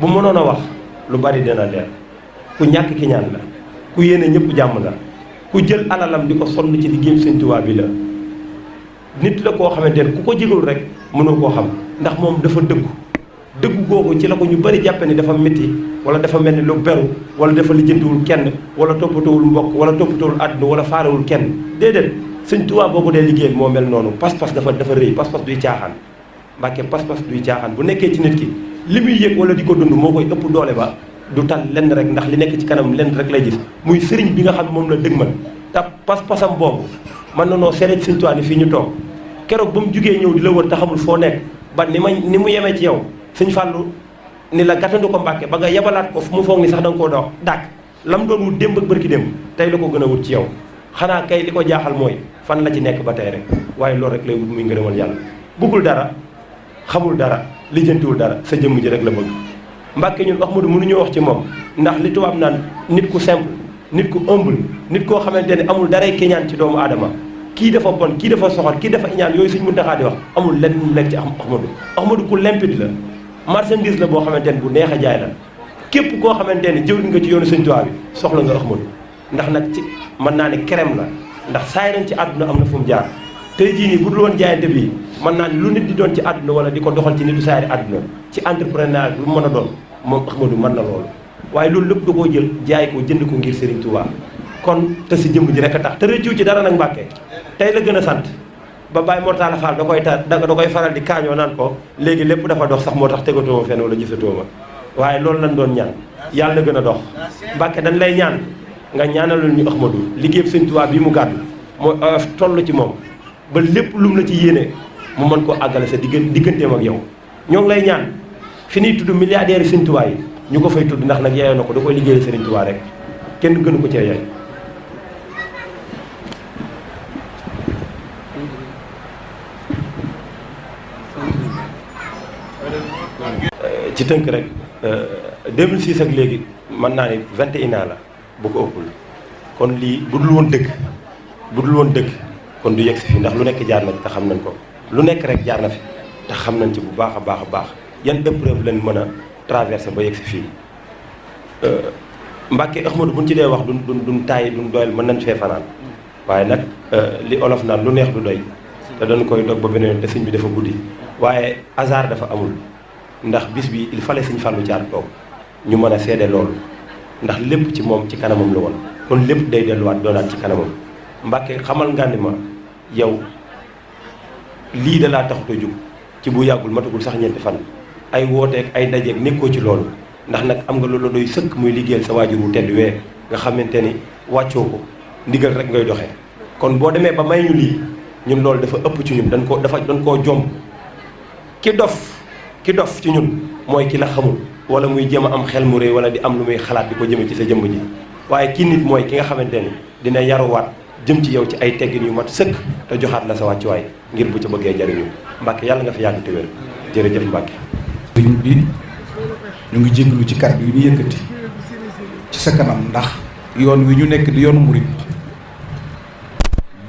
bu mënoon a wax lu bari dina leer ku ñàkk ki ñaan la ku yéene ñëpp jàmm la ku jël alalam di ko sonn ci liggéeyu Sëñ Tuubaa bi la nit la koo xamante ne ku ko jégul rek mënoo koo xam ndax moom dafa dëggu googu ci la ko ñu bari jàppe ni dafa métti wala dafa mel ni lu beru wala dafa lijjantiwul kenn wala toppatawul mbokk wala toppatawul àdduna wala faalewul kenn déedéet Sëñ Tuubaa boo ko dee liggéey moo mel noonu pas-pas dafa rëy pas-pas duy caaxaan Mbàkke pas-pas duy caaxaan bu nekkee ci nit ki li muy yëg wala di ko dund moo koy ëpp doole ba du tal lenn rek ndax li nekk ci kanam lenn rek lay gis muy sëriñ bi nga xam moom la dëgmal te pas-pasam boobu mën na noo seede ci Sëñ Tuubaa ni fii ñu toog keroog ba mu jugee ñëw di la wër te xamul foo nekk ba ni mu yemee ci yow Sëñ Fàllu ni la gàttandu ko Mbàkke ba nga yebalaat ko fu mu foog ni sax da nga koo dox dàkk lam doon wut démb ak bërki démb tey la ko gën a wut ci yow xanaa kay li ko jaaxal mooy fan la ci nekk ba tey rek waaye loolu rek lay wut muy ngërëmal yàlla bëggul dara xamul dara lijjantiwul dara sa jëmm ji rek la bëgg Mbàkke ñun Ahmadou mënuñoo wax ci moom ndax li tubaab naan nit ku simple nit ku humble nit koo xamante ne amul daray keñaan ci doomu aadama kii dafa bon kii dafa soxor kii dafa iñaan yooyu Sëñ Muntaxaa di wax amul lenn mu nekk ci Ahmadou ku limpide la marchandise la boo xamante ne bu neex a jaay la képp koo xamante ne jëwriñ nga ci yoonu Sëñ Tuubaa bi soxla nga Ahmadou ndax nag ci mën naa ne kerem la ndax saay nañ ci àdduna am na fu mu jaar tey jii nii bu dul woon jaayante bi mën naa ne lu nit di doon ci àdduna wala di ko doxal ci nitu saayri àdduna ci entrepreneur lu mën a doon moom Ahmadou mën na loolu waaye loolu lépp da koo jël jaay ko jënd ko ngir Serigne Touba kon te si jëmb ji rek a tax te rëccu ci dara nag Mbàkke tey la gën a sant ba Baye Mortala Fall da koy faral di kaañoo naan ko léegi lépp dafa dox sax moo tax tegatoo ma fenn wala gisatoo ma waaye loolu lañ doon ñaan yàlla na gën a dox Mbàkke dañ lay ñaan nga ñaanalul ñu Ahmadou liggéey Serigne Touba bi mu gàddu mooy toll ci moom ba lépp lum la ci yéene mu mën koo àggale sa digganteem ak yow ñoo ngi lay ñaan fi ñuy tudd milliardaires Serigne Touba yi ñu ko fay tudd ndax nag yeeyoo na ko da koy liggéeyal Serigne Touba rek kenn gënu ko cee yaay ci tënk rek 2006 ak léegi mën naa ni 21 ans la bu ko ëppul kon lii bu dul woon dëgg kon du yegg si fi ndax lu nekk jaar na te xam nañ ko lu nekk rek jaar na fi te xam nañ ci bu baax a baax yan épreuve lañ mën a traversé ba yegg si fii Mbàkke Ahmadou buñ ci dee wax duñ tàyyi duñ doyal mën nañ fee fanaan waaye nag li olof naan lu neex du doy te dañ koy dog ba beneen te sëñ bi dafa guddi waaye hasard dafa amul ndax bis bi il fallait sëñ Fallou Thiat toog ñu mën a seede loolu ndax lépp ci moom ci kanamam la woon kon lépp day delluwaat doonaat ci kanamam Mbàkke xamal nga ni ma yow lii da laa taxut a jug ci bu yàggul matagul sax ñeenti fan ay wooteeg ay dajeeg nekkoo ci loolu ndax nag am nga loolu doy sëkk muy liggéeyal sa waajur wu tedd wee nga xamante ni wàccoo ko ndigal rek ngay doxee kon boo demee ba may ñu lii ñun loolu dafa ëpp ci ñun dañ koo jomb ki dof ci ñun mooy ki la xamul wala muy jëm a am xel mu rëy wala di am lu muy xalaat di ko jëme ci sa jëmm ji waaye kii nit mooy ki nga xamante ni dina yaruwaat jëm ci yow ci ay teggin yu mat sëkk te joxaat la sa wàccuwaay ngir bu ca bëggee jariñu Mbàkke yàlla nga fi yàgg te wér jërëjëf Mbàkke sëriñ bi ñu ngi jégalu ci kàddu yu ñu yëkkati ci sa kanam ndax yoon wi ñu nekk di yoonu murit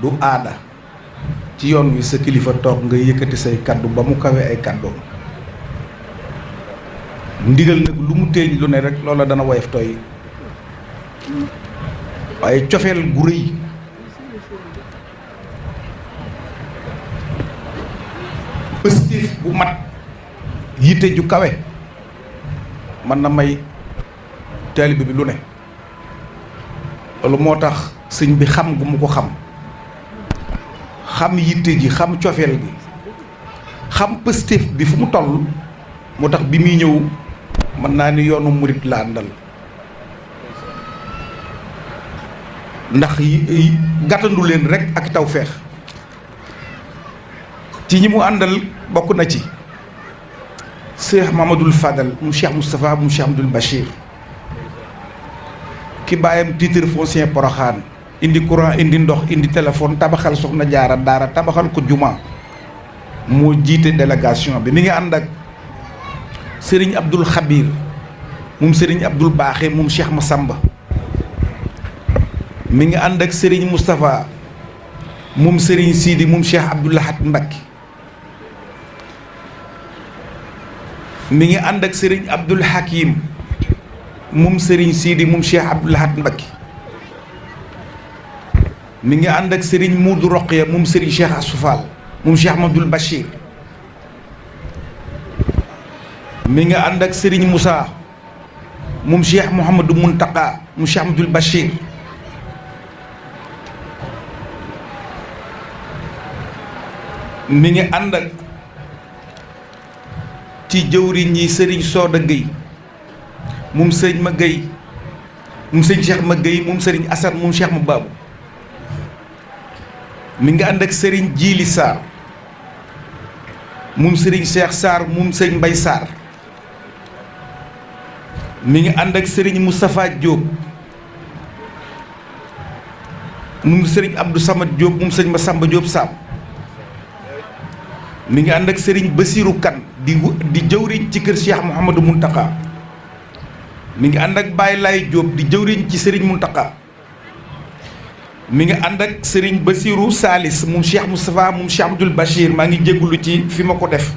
du aada ci yoon wi sa kilifa toog nga yëkkati say kàddu ba mu kawe ay kàddoom ndigal nag lu mu téeñ lu ne rek loola dana woyof tooy waaye cofeel gu rëy pëstéef bu mat yitte ju kawe mën na may taalibe bi lu ne loolu moo tax sëñ bi xam gu mu ko xam yitte ji xam cofeel gi xam pëstéef bi fu mu toll moo tax bi muy ñëw mën naa ni yoonu murit la àndal ndax gàttandu leen rek ak tawfeex ci ñi mu àndal bokk na ci Cheikh Mamadou Fadal mu Cheikh Moustapha mu Cheikh Abdoul Bachir ki bàyyam titre foncier Porokhane indi courant indi ndox indi téléphone tabaxal soxna jaara daara tabaxal ko juma moo jiite délégation bi mi ngi ànd ak Serigne Abdoul Khabir moom Serigne Abdoul Baaxe moom Cheikh Massamba mi ngi ànd ak Serigne Moustapha moom Serigne Sidi moom Cheikh Abdoul Ahad Mbacké mi ngi ànd ak Serigne Abdoul Hakim moom Serigne Sidi moom Cheikh Abdoul Ahad Mbacké mi ngi ànd ak Serigne Moudou Roqya moom Serigne Cheikh Assoufal moom Cheikh Ahmadoul Bachir mi ngi ànd ak Serigne Moussa moom Cheikh Mouhamadou Muntaka moom Cheikh Ahmadoul Bachir mi ngi ànd ak ci jëwriñ ñi Serigne Soda Gueye moom Serigne Ma Gueye moom Serigne Cheikh Ma Gueye moom Serigne Assane moom Cheikh Ma Babou mi ngi ànd ak Serigne Djili Sarr moom Serigne Cheikh Sarr moom Serigne Mbaye Sarr mi ngi ànd ak Serigne Moustapha Diop moom Serigne Abdou Samad Diop moom Serigne Massamba Diop Sam mi ngi ànd ak Serigne Bassirou Kane di jëwriñ ci kër Cheikh Mouhamadou Muntaka mi ngi ànd ak Baye Laye Diop di jëwriñ ci Serigne Muntaka mi ngi ànd ak Serigne Bassirou Salis moom Cheikh Moustapha moom Cheikh Abdoul Bachir maa ngi jéggulu ci fi ma ko def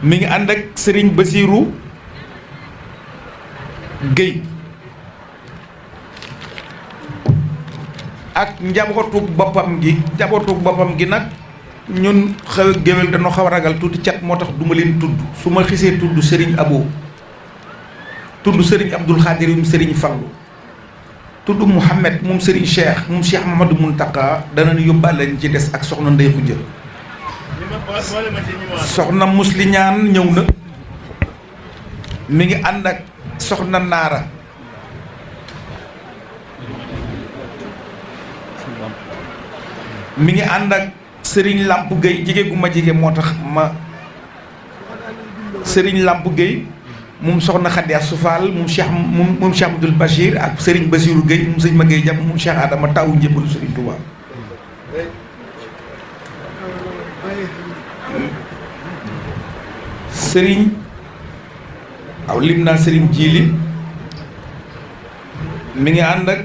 mi ngi ànd ak Serigne Bassirou Gueye ak njabootu boppam gi nag ñun xew géwél dañoo xaw a ragal tuuti cat moo tax duma leen tudd su ma xisee tudd Serigne Abo tudd Serigne Abdoul Khadir moom Serigne Fallou tudd Mouhamed moom Serigne Cheikh moom Cheikh Mamadou Muntaka danañ yóbbaale lañ ci des ak soxna Ndeye Khoudia soxna Musli ñaan ñëw na mi ngi ànd ak soxna Naara mi ngi ànd ak Serigne Lamp Gueye jigéen gu ma jigéen moo tax ma Serigne Lamp Gueye moom soxna Khady Assou Fall moom Cheikh Abdoul Bachir ak Serigne Basirou Gueye moom sëñ ma Gueye jàpp moom Cheikh Adama tawu njëbbalu Serigne Touba Serigne aw lim naa Serigne Djili mi ngi ànd ak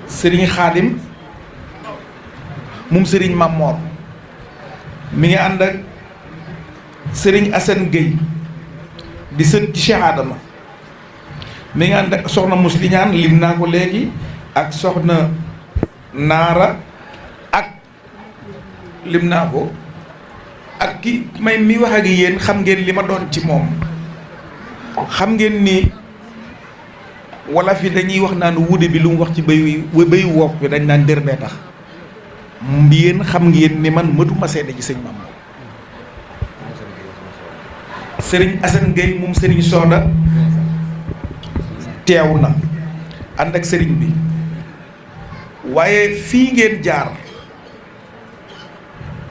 Serigne Khadim moom Serigne Mamor mi ngi ànd ak Serigne Assane Gueye di sët ci Cheikh Adama mi ngi ànd ak soxna Musli ñaan lim naa ko léegi ak soxna Naara ak lim naa ko ak ki may mi wax ak yéen xam ngeen li ma doon ci moom xam ngeen ni wala fi dañuy wax naan wuude bi lu mu wax ci béyu wopp bi dañ naan dër bee tax yéen xam ngeen ni man mëtuma seede ci sëñ Maam Serigne Assane Gueye moom Serigne Soda teew na ànd ak Serigne bi waaye fii ngeen jaar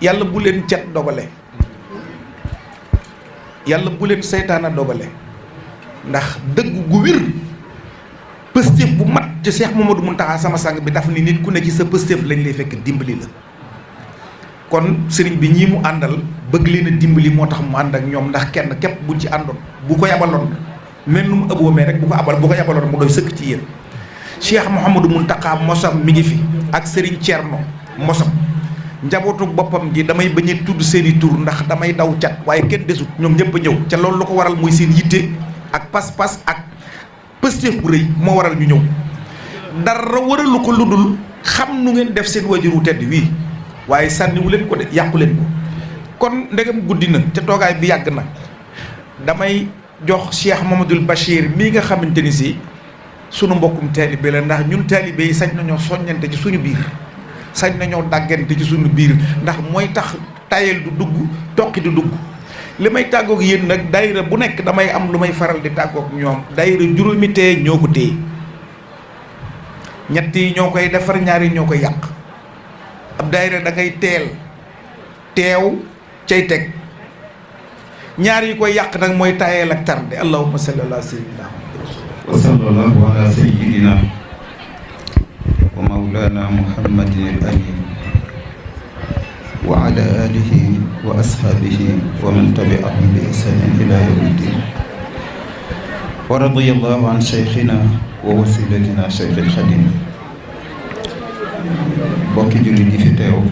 yàlla bu leen cat dogale yàlla bu leen seytaana dogale ndax dëgg gu wér pëstéef bu mat ci Cheikh Mamadou Mountakha sama sang bi daf ni nit ku ne ci sa pëstéef lañ lay fekk dimbali la kon sëriñ bi ñii mu àndal bëgg leen a dimbali moo tax mu ànd ak ñoom ndax kenn képp buñ ci àndoon bu ko yabaloon mel nu mu ëboomee rek bu ko yabaloon mu doy sëkk ci yéen Cheikh Mouhamadou Mountakha mosam mi ngi fi ak Serigne Thierno mosam njabootu boppam gi damay bañ a tudd seeni tur ndax damay daw cat waaye kenn desut ñoom ñëpp a ñëw ca loolu lu ko waral muy seen yitte ak pas-pas ak pëstéef bu rëy moo waral ñu ñëw dara waralu ko lu dul xam nu ngeen def seen wajuru tedd wii waaye sànniwu leen ko de yàqu leen ko kon ndegam guddi na ca toogaay bi yàgg na damay jox Cheikh Mamadou Bachir mii nga xamante ni si sunu mbokkum taalibe la ndax ñun taalibe yi sañ nañoo soññante ci suñu biir sañ nañoo dàggante ci suñu biir ndax mooy tax tayel du dugg toqi du dugg li may tàggoog yéen nag daayira bu nekk damay am lu may faral di tàggoog ñoom daayira juróomi tee ñoo ko téye ñett yi ñoo koy defar ñaar yi ñoo koy yàq ab daayira da ngay teew cay teg ñaar yi koy yàq nag mooy tayeel ak tarde allahumma salli ala sayyidina wa sallallahu ala sayyidina wa mawlana muhammadin al-amin wa ala alihi wa ashaabihi wa man tabi'ahum bi ihsanin ila yawmi ddin wa radiyallahu an shaykhina wa wasilatina shaykh al-khadim bokki jullit yi fi teew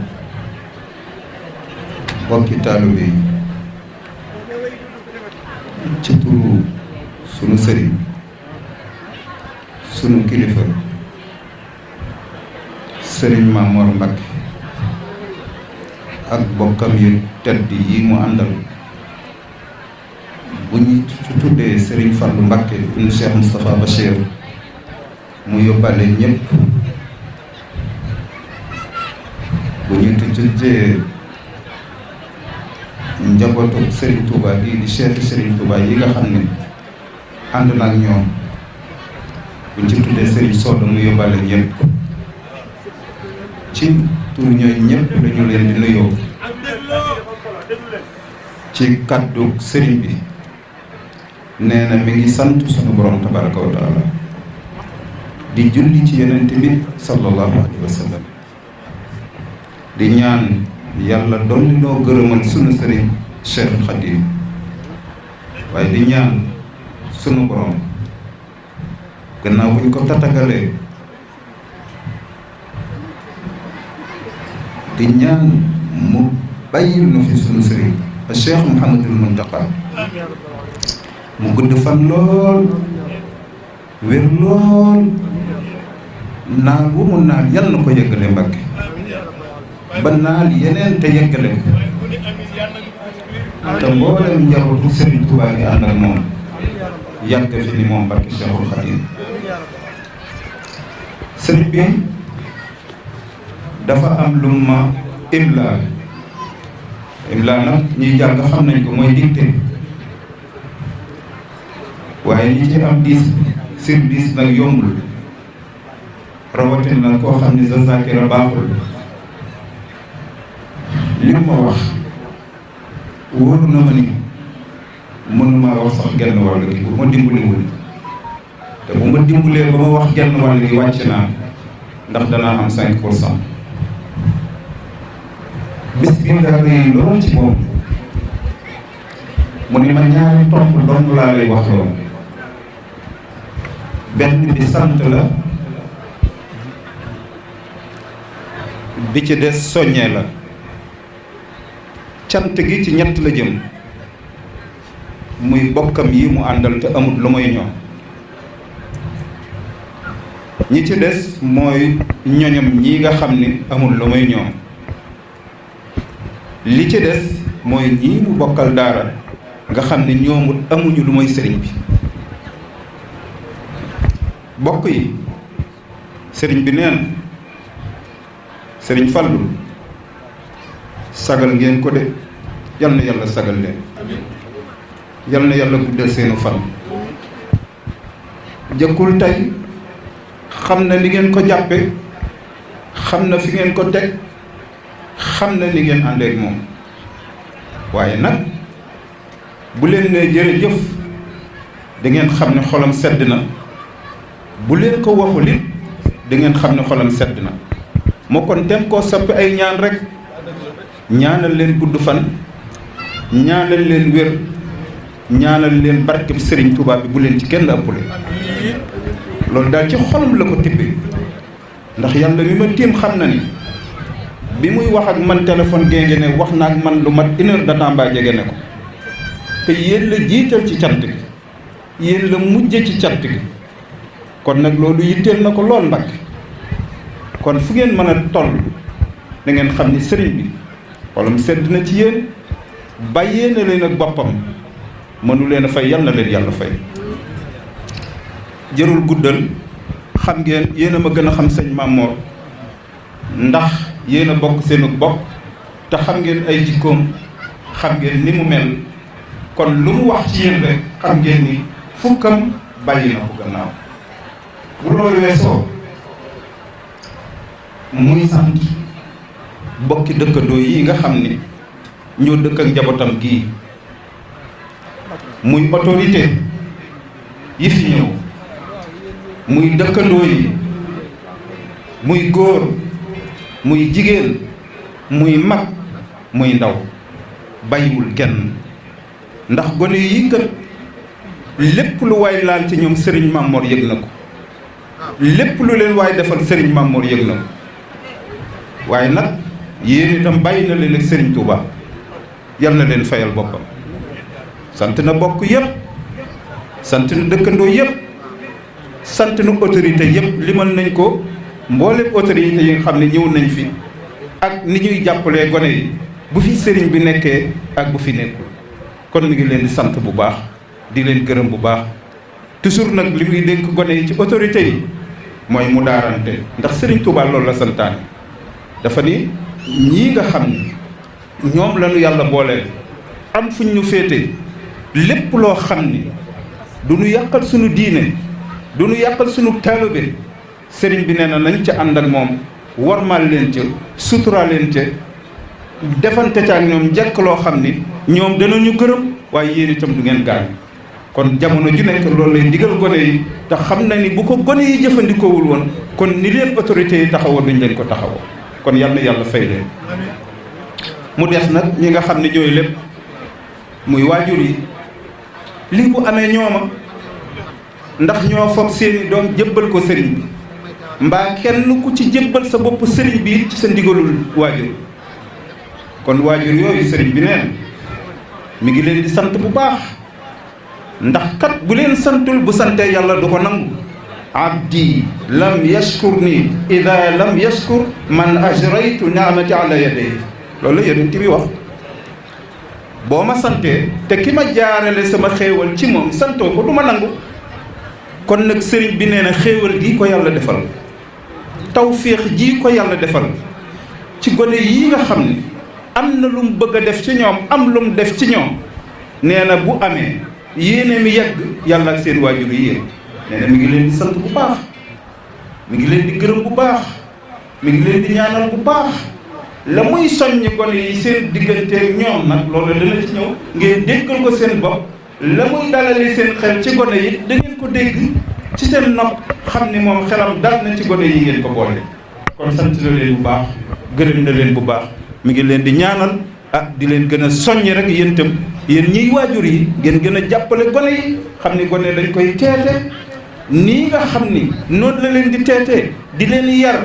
bokki taalibe yi ci turu sunu sëriñ sunu kilifa sëriñ Mamor Mbacké ak bokkam yu tedd yi mu àndal bu ñu ci tuddee sëriñ Fallou Mbacké ibnu Cheikh Moustapha Bachir mu yóbbaale ñëpp bu ñu tuddee njabootu Serigne Touba bii di Cheikh Serigne Touba yi nga xam ne ànd na ak ñoom buñ ci tuddee Serigne Soda mu yóbbaale ñëpp ci turu ñooy ñëpp dañu leen di nuyoo ci kaddu Serigne bi nee na mi ngi sant sunu borom tabaraka wa taala di julli ci yonent bi sallallahu alayhi wa sallam di ñaan yàlla dolli noo gërëmal sunu sëriñ Cheikh Khadim waaye di ñaan sunu borom gannaaw bu ñu ko tatagalee di ñaan mu bàyyil nu fi sunu sëriñ a Cheikh Mouhamadul Mountakha mu gudd fan lool wér lool naal bu mu naal yal na ko yëggale Mbàkke ba naal yeneen te yëggale ko te mboolem njabootu Serigne Touba gi ànd ak moom yàgg fi ni moom barke Cheikhul Khadim sëriñ bi dafa am lu ma imla nag ñuy jàng xam nañ ko mooy dicté waaye ñi ci am diis sur diis nag yombul rawatina koo xam ne sa zakira baaxul li ma wax wóor na ma ni mënuma wax sax genn wàll gi bu ma dimbaliwul te bu ma dimbalee ba ma wax genn wàll gi wàcc naa ndax danaa am 5%. bis bi nga rëy lool ci moom mu ni ma ñaari tomb dong laa lay wax loolu benn bi sant la bi ci des soññee la cant gi ci ñett la jëm muy bokkam yi mu àndal te amut lu may ñoom ñi ci des mooy ñoñam ñi nga xam ni amul lu may ñoom li ci des mooy ñii mu bokkal daara nga xam ne ñoomut amuñu lu may sëriñ bi bokk yi sëriñ bi neen sëriñ Fallu sagal ngeen ko de yal na yàlla sagal leen yal na yàlla guddal seenu fan jëkkul tey xam na ni ngeen ko jàppe xam na fi ngeen ko teg xam na ni ngeen àndeek moom waaye nag bu leen nee jërëjëf da ngeen xam ne xolam sedd na bu leen ko waxul it da ngeen xam ne xolam sedd na moo kon dem koo soppi ay ñaan rek ñaanal leen gudd fan ñaanal leen wér ñaanal leen barkeb Serigne Touba bi bu leen ci kenn ëppale loolu daal ci xolam la ko tibbe ndax yàlla mi ma tiim xam na ni bi muy wax ak man téléphone génge ne wax na ak man lu mat 1 heure de temps mbaa jege ne ko te yéen la jiital ci cant gi yéen la mujje ci cant gi kon nag loolu yitteel na ko lool Mbàkke kon fu ngeen mën a toll da ngeen xam ni sëriñ bi xolam sedd na ci yéen bàyyee na leen ak boppam mënu leen a fay yal na leen yàlla fay jërul guddal xam ngeen yéen a ma gën a xam sëñ Mamor ndax yéen a bokk seenu bokk te xam ngeen ay jikkoom xam ngeen ni mu mel kon lu mu wax ci yéen rek xam ngeen ni fukkam bàyyi na ko gannaaw bu loolu weesoo muy sant bokki dëkkandoo yi nga xam ni ñoo dëkk ak njabootam gii muy autorité yi fi ñëw muy dëkkandoo yi muy góor muy jigéen muy mag muy ndaw bàyyiwul kenn ndax gone yi kat lépp lu waay laal ci ñoom Serigne Mamor yëg na ko lépp lu leen waay defal Serigne Mamor yëg na ko waaye nag yéen itam bàyyi na leen ak Serigne Touba yal na leen fayal boppam sant na bokk yëpp sant na dëkkandoo yëpp sant na autorité yëpp limal nañ ko mboolem autorité yi nga xam ne ñëw nañ fi ak ni ñuy jàppalee gone yi bu fi sëriñ bi nekkee ak bu fi nekkul kon mi ngi leen di sant bu baax di leen gërëm bu baax toujours nag li muy dénk gone yi ci autorité yi mooy mu daarante ndax sëriñ Touba loolu la santaane dafa ni ñii nga xam ni ñoom lañu yàlla booleel am fuñ ñu féete lépp loo xam ni du ñu yàqal suñu diine du ñu yàqal suñu taalibe sëriñ bi nee na nañ ca ànd ak moom warmal leen ca sutura leen ca defante ca ak ñoom njëkk loo xam ni ñoom danañu gërëm waaye yéen itam du ngeen gaañ kon jamono ju nekk loolu lay digal gone yi te xam na ni bu ko gone yi jëfandikoowul woon kon ni leen autorités yi taxawoo duñ leen ko taxawoo kon yal na yàlla fay leen mu des nag ñi nga xam ne ñooy lépp muy waajur yi lii bu amee ñooma ndax ñoo foog seeni doom jébbal ko sëriñ bi mbaa kenn ku ci jébbal sa bopp sëriñ bi ci sa ndigalul waajur kon waajur yooyu sëriñ bi neen mi ngi leen di sant bu baax ndax kat bu leen santul bu santee yàlla du ko nangu abdi lam yashkurni ida lam yashkur man ajraytu ni'mati ala yadayhi loolu la yonent bi wax. boo ma santee te ki ma jaarale sama xéewal ci moom santoo ko du ma nangu. kon nag sëriñ bi nee na xéewal gi ko yàlla defal tawféex ji ko yàlla defal ci gone yii nga xam ne am na lu mu bëgg a def ci ñoom am lu mu def ci ñoom nee na bu amee yéene mi yegg yàlla ak seen waajur yi yéen nee na mi ngi leen di sant bu baax mi ngi leen di gërëm bu baax mi ngi leen di ñaanal bu baax la muy soññ gone yi seen digganteeg ñoom nag loolu dana ci ñëw ngeen déggal ko seen bopp la muy dalale seen xel ci gone yi da ngeen ko dégg ci seen nopp xam ni moom xelam dal na ci gone yi ngeen ko boole. kon sant na leen bu baax gërëm na leen bu baax mi ngi leen di ñaanal di leen gën a soññ rek yéen itam yéen ñiy waajur yi ngeen gën a jàppale gone yi xam ni gone dañ koy teete nii nga xam ni noonu la leen di teetee di leen yar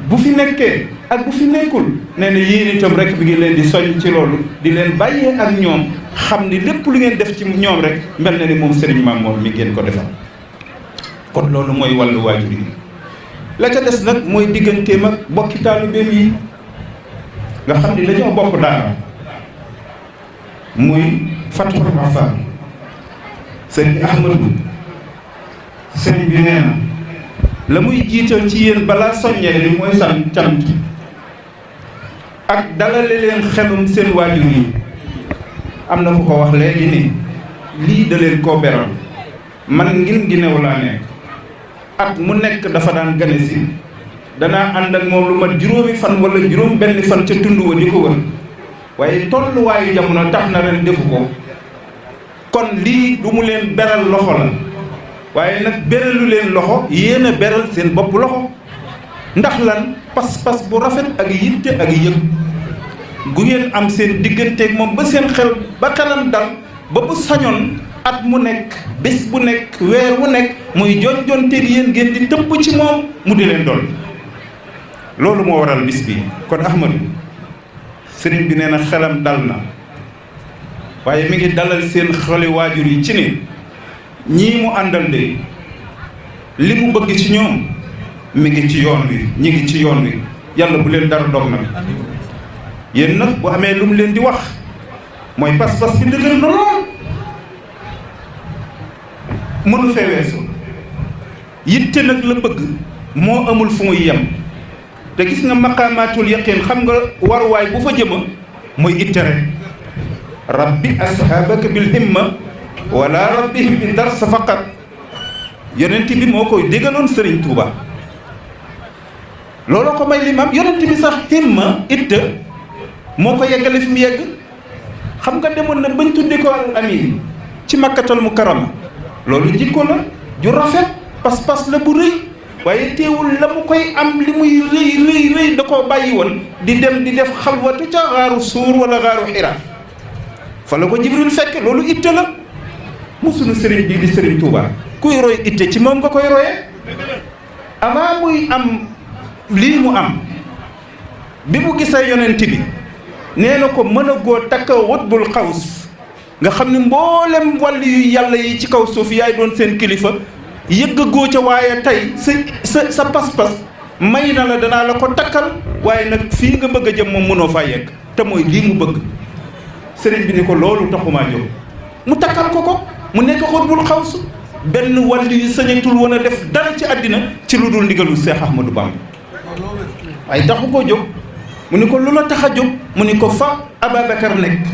bu fi nekkee ak bu fi nekkul nee na yéen itam rek mi ngi leen di soññ ci loolu di leen bàyyee ak ñoom xam ni lépp lu ngeen def ci ñoom rek mel na ni moom Serigne Mamour mi ngeen ko defal. kon loolu mooy wàllu waajur yi la ca des nag mooy digganteem ak bokki taalibeem yi nga xam ni dañoo bokk daara muy Fathul Wafa Serigne Ahmadou Serigne bi nee na la muy jiital ci yéen balaa soññee li mooy sant cant ak dalale leen xelum seen waajur yi am na ku ko wax léegi ni lii da leen koo beral man ngin gi new laa nekk at mu nekk dafa daan gane si danaa ànd ak moom lu mat juróomi fan wala juróom benn fan ca tund wa di ko wër waaye tolluwaayu jamono tax na ren defu ko kon lii du mu leen beral loxo la waaye nag beralu leen loxo yéen a beral seen bopp loxo ndax lan pas-pas bu rafet ak yitte ak yëg gu ngeen am seen digganteeg moom ba seen xel ba xelam dal ba bu sañoon at mu nekk bés bu nekk weer wu nekk muy jonjonteeg yéen ngeen di tëpp ci moom mu di leen doon loolu moo waral bis bi kon Ahmadou sëriñ bi nee na xelam dal na waaye mi ngi dalal seen xoli waajur yi ci ni ñii mu àndal de li mu bëgg ci ñoom mi ngi ci yoon wi ñi ngi ci yoon wi yàlla bu leen dara dog nag yéen nag bu amee lu mu leen di wax mooy pas-pas bi dëgër na lool mënu fee weesu yitte nag la bëgg moo amul fu muy yem te gis nga maqaamaatul yaqin xam nga waruwaay bu fa jëma mooy itte rek rabbi ashaabaka bil himma wala rabbihim bi darsa faqat yonent bi moo koy déggaloon Serigne Touba looloo ko may limam yonent bi sax himma itte moo ko yeggale fi mu yegg xam nga demoon na bañ tudde ko al amin ci makkatal mukarrama loolu jikko la ju rafet pas-pas la bu rëy waaye teewul la mu koy am li muy rëy da koo bàyyi woon di dem di def xalwatu ca xaaru suur wala xaaru xira fa la ko Jibril fekk loolu itte la mu sunu sëriñ bii di Serigne Touba kuy roy itte ci moom nga koy royee avant muy am lii mu am bi mu gisee yonent bi nee na ko mën a góo takka wutbul xaws nga xam ne mboolem wàll yu yàlla yi ci kaw suuf yaay doon seen kilifa yëgg góo ca waaye tey sa pas-pas may na la danaa la ko takkal waaye nag fii nga bëgg a jëm moom mënoo faa yegg te mooy lii mu bëgg sëriñ bi ni ko loolu taxumaa jóg mu takkal ko mu nekk xutbul xaws benn wàll yu sañatul woon a def dara ci àddina ci lu dul ndigalu Seex Ahmadou Bamba waaye taxu koo jóg mu ni ko lu la tax a jóg mu ni ko fa Ababacar nekk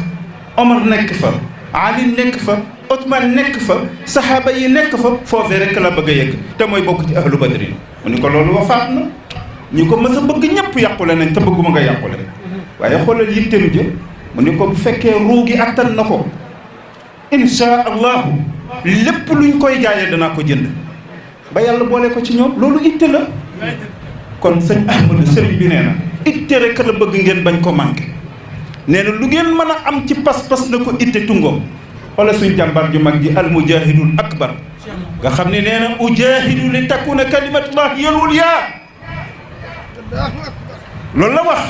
Omar nekk fa Ali nekk fa Ousmane nekk fa saxaaba yi nekk fa foofee rek la bëgg a yegg te mooy bokk ci ahlu badrin mu ni ko loolu wafaat na ñu ko mës a bëgg ñëpp yàqule nañ te bëgguma nga yàqule waaye xoolal yitteem jë mu ni ko bu fekkee ruu gi attan na ko insha allahu lépp luñ koy jaayee danaa ko jënd ba yàlla boole ko ci ñoom loolu itte la kon sëñ Ahmadou sëriñ bi nee na itte rek la bëgg ngeen bañ ko manqué nee na lu ngeen mën a am ci pas-pas na ko itte tungoom wala suñ jàmbar ju mag ji al mujahidul akbar nga xam ne nee na ujahidu li takuna kalimatullah yal ulya loolu la wax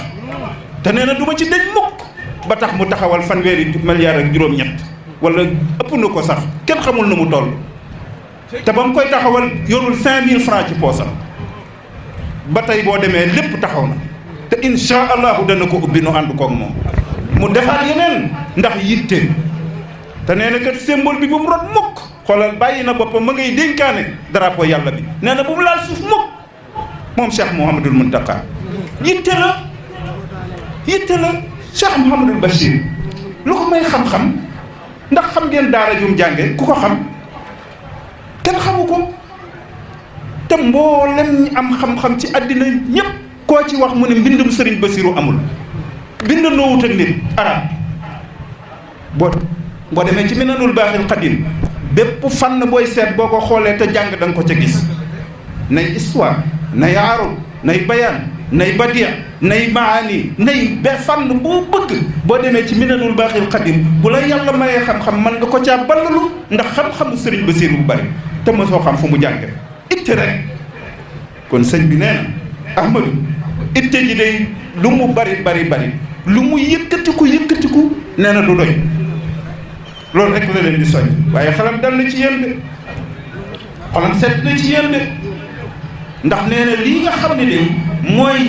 te nee na du ma ci dëj mukk ba tax mu taxawal fanweeri milliard ak juróom-ñett wala ëpp na ko sax kenn xamul na mu toll te ba mu koy taxawal yorul 5000 francs ci poosam ba tey boo demee lépp taxaw na te insha allahu dana ko ubbi nu ànd koog moom mu defaat yeneen ndax yitte te nee na kat symbole bi bu mu rot mukk xoolal bàyyi na boppam ma ngay dénkaane drapeau yàlla bi nee na bu mu laal suuf mukk moom Cheikh Mouhamadul Mountakha yitte la Cheikh Mouhamadul Bachir lu ko may xam-xam ndax xam ngeen daara jum jànge ku ko xam kenn xamu ko te mboolem ñi am xam-xam ci àddina ñépp koo ci wax mu ne mbindum Serigne Bassirou amul bind noowut ak nit arab boo demee ci Minanul Baaxil Xadim bépp fànn booy seet boo ko xoolee te jàng da nga ko ca gis nay histoire nay arud nay bayaan nay badia nay maani nay be fànn boo bëgg boo demee ci Minanul Baaxil Xadim bu la yàlla mayee xam-xam mën nga ko caa ballalu ndax xam-xamu Serigne Bassirou bu bari te mosoo xam fu mu jànge itte rek kon sëñ bi nee na Ahmadou itte ji day lu mu bari lu mu yëkkatiku nee na du doy loolu rek la leen di soññ waaye xelam dal na ci yéen de xolam set na ci yéen de ndax nee na lii nga xam ne de mooy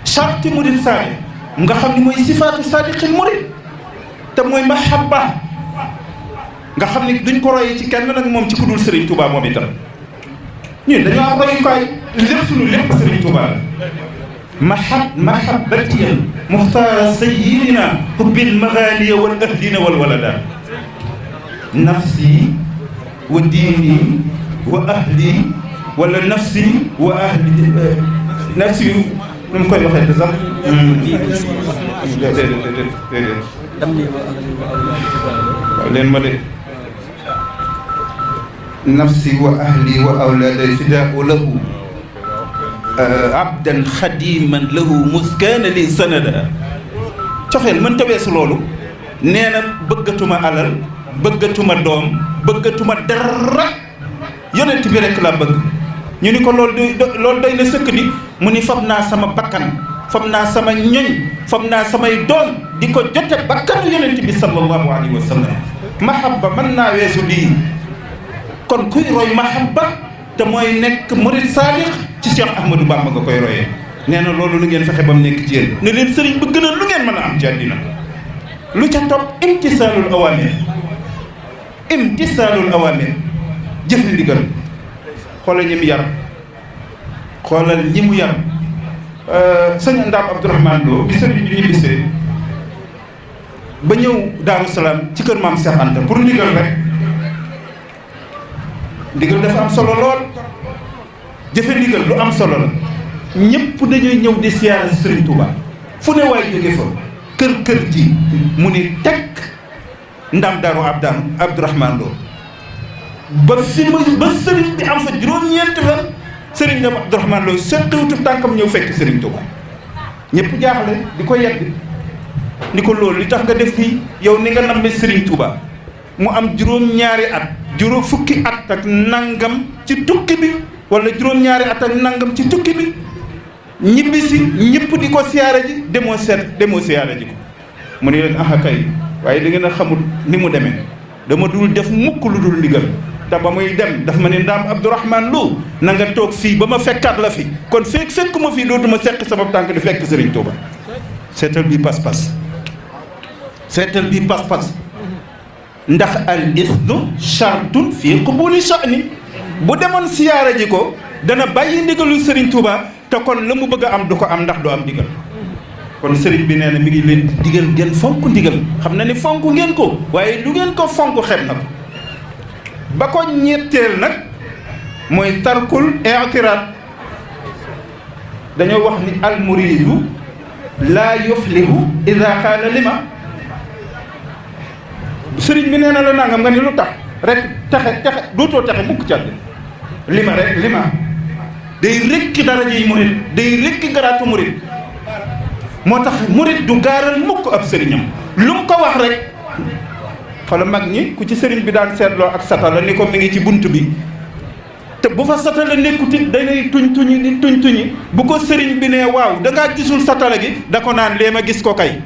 charti murid saadi nga xam ne mooy sifaatu saadiqil murid te mooy mahabba nga xam ne duñ ko royee ci kenn nag moom ci ku dul Serigne Touba moom itam ñun dañoo am royukaay lépp suñu lépp Serigne Touba la mahabbatiyan muxtaara sayyidina hubbil maghaliya wal ahlina wal walada nafsi wa diini wa ahli wala nafsi wa ahli nafsi nu mu koy waxee te sax déedéet waaw leen ma de nafsi wa ahli wa awlaadi fidaau lahu abdan xadiman lahu muskaana li sanada cofeel mën ta weesu loolu nee na bëggatuma alal bëggatuma doom bëggatuma dara yonent bi rek laa bëgg ñu ni ko loolu doy na sëkk ni mu ni fab naa sama bakkan fab naa sama ñoñ fab naa samay doom di ko jote bakkanu yonent bi sallallahu alayhi wa sallam mahabba mën naa weesu lii kon kuy roy mahabba te mooy nekk murid saadiq ci Cheikh Ahmadou Bamba nga koy royee nee na loolu lu ngeen fexe ba mu nekk ci yéen ne leen sëriñ bëgg na lu ngeen mën a am ci àddina lu ca topp imtisaalul awaamir jëfe ndigal xoolal ñi mu yar xoolal ñi mu yar sëñ Ndaam Abdourahmane Lo bi sëriñ bi ñibbisee ba ñëw Daaru Salaam ci kër maam Cheikh Anta pour ndigal rek ndigal dafa am solo lool jëfe ndigal lu am solo la ñëpp dañuy ñëw di siyaare Serigne Touba fu ne waay jóge fa kër ji mu ni teg ndam Daaru Abdourahmane Lo ba Serigne bi am fa juróom-ñeenti fan Serigne Ndam Abdourahmane Lo settiwutu tànkam ñëw fekk Serigne Touba ñëpp jaaxle di ko yegg ni ko loolu li tax nga def nii yow ni nga nammee Serigne Touba mu am juróom-ñaari at fukki at ak nangam ci tukki bi wala juróom-ñaari at ak nangam ci tukki bi ñibbisi ñëpp di ko siyaare ji demoo siyaare ji ko mu ne leen aha kay waaye da ngeen a xamul ni mu demee dama dul def mukk lu dul ndigal te ba muy dem daf ma ne Ndaam Abdourahmane Lo na nga toog fii ba ma fekkaat la fi kon fekkuma fii dootuma seq sama tànk di fekk Serigne Touba seetal bii pas-pas ndax al isnu chartun fii qubuli sha'ni bu demoon siyaara ji ko dana bàyyi ndigalu Serigne Touba te kon la mu bëgg a am du ko am ndax du am ndigal kon Serigne bi nee na mi ngi leen digal ngeen fonk ndigal xam na ni fonk ngeen ko waaye lu ngeen ko fonk xeeb na ko ba ko ñetteel nag mooy tarkul i'tiraad dañoo wax ni al muridu laa yuflihu ida qaala lima sëriñ bi nee na la nangam nga ni lu tax rek texe dootoo texe mukk ca lima day rekki daraja yi murit day rekki garaatu murit moo tax murit du gaaral mukk ab sëriñam lu mu ko wax rek xoolal mag ñi ku ci sëriñ bi daan seetloo ak satala ni ko mi ngi ci bunt bi te bu fa satala nekkutit danay tuñ tuñi bu ko sëriñ bi ne waaw dangaa gisul satala gi da ko naan lee ma gis ko kay